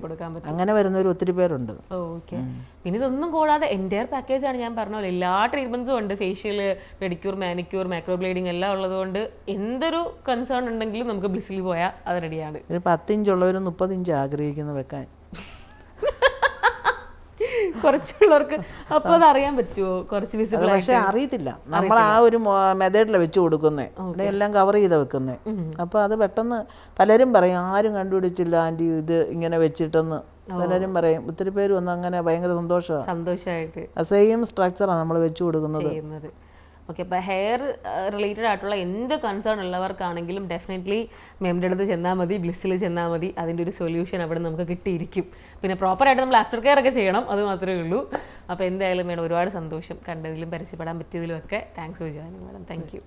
അങ്ങനെ വരുന്നവർ ഒത്തിരി പേരുണ്ട്. ഓക്കെ. പിന്നെ ഇതൊന്നും കൂടാതെ എൻ്റയർ പാക്കേജ് ആണ്, ഞാൻ പറഞ്ഞ പോലെ എല്ലാ ട്രീറ്റ്മെൻറ്റ്സും ഉണ്ട്. ഫേഷ്യൽ, പെഡിക്യൂർ, മാനിക്യൂർ, മൈക്രോബ്ലേഡിങ് എല്ലാം ഉള്ളതുകൊണ്ട് എന്തൊരു കൺസേൺ ഉണ്ടെങ്കിലും നമുക്ക് ബ്ലിസ്സിൽ പോയാൽ അത് റെഡിയാണ്. ഒരു 10 ഇഞ്ചുള്ളവർ 30 ഇഞ്ച് ആഗ്രഹിക്കുന്നു വെക്കാൻ. കുറച്ചുള്ളവർക്ക് അപ്പോൾ അത് അറിയാൻ പറ്റുമോ? കുറച്ച് വിസിബിൾ. പക്ഷെ അറിയത്തില്ല, നമ്മൾ ആ ഒരു മെത്തേഡിൽ വെച്ച് കൊടുക്കുന്നത്, ഇവിടെ എല്ലാം കവർ ചെയ്ത് വെക്കുന്നത്. അപ്പോൾ അത് പെട്ടെന്ന് പലരും പറയും ആരും കണ്ടുപിടിച്ചില്ല ആൻറ്റി ഇത് ഇങ്ങനെ വെച്ചിട്ടെന്ന്. പലരും പറയും, ഒത്തിരി പേര് വന്ന് അങ്ങനെ ഭയങ്കര സന്തോഷമാണ്. സന്തോഷമായിട്ട് സെയിം സ്ട്രക്ചറാണ് നമ്മൾ വെച്ച് കൊടുക്കുന്നത്. ചെയ്യുന്നത്. ഓക്കെ, അപ്പോൾ ഹെയർ റിലേറ്റഡ് ആയിട്ടുള്ള എന്ത് കൺസേൺ ഉള്ളവർക്കാണെങ്കിലും ഡെഫിനറ്റ്ലി മെമ്മിൻ്റെ അടുത്ത് ചെന്നാൽ മതി, ബ്ലിസ്സിൽ ചെന്നാൽ മതി. അതിൻ്റെ ഒരു സൊല്യൂഷൻ അവിടെ നമുക്ക് കിട്ടിയിരിക്കും. പിന്നെ പ്രോപ്പറായിട്ട് നമ്മൾ ആഫ്റ്റർ കെയർ ഒക്കെ ചെയ്യണം, അത് മാത്രമേ ഉള്ളൂ. അപ്പോൾ എന്തായാലും മേഡം ഒരുപാട് സന്തോഷം, കണ്ടതിലും പരിചയപ്പെടാൻ പറ്റിയതിലും ഒക്കെ. Thanks for joining madam. Thank you.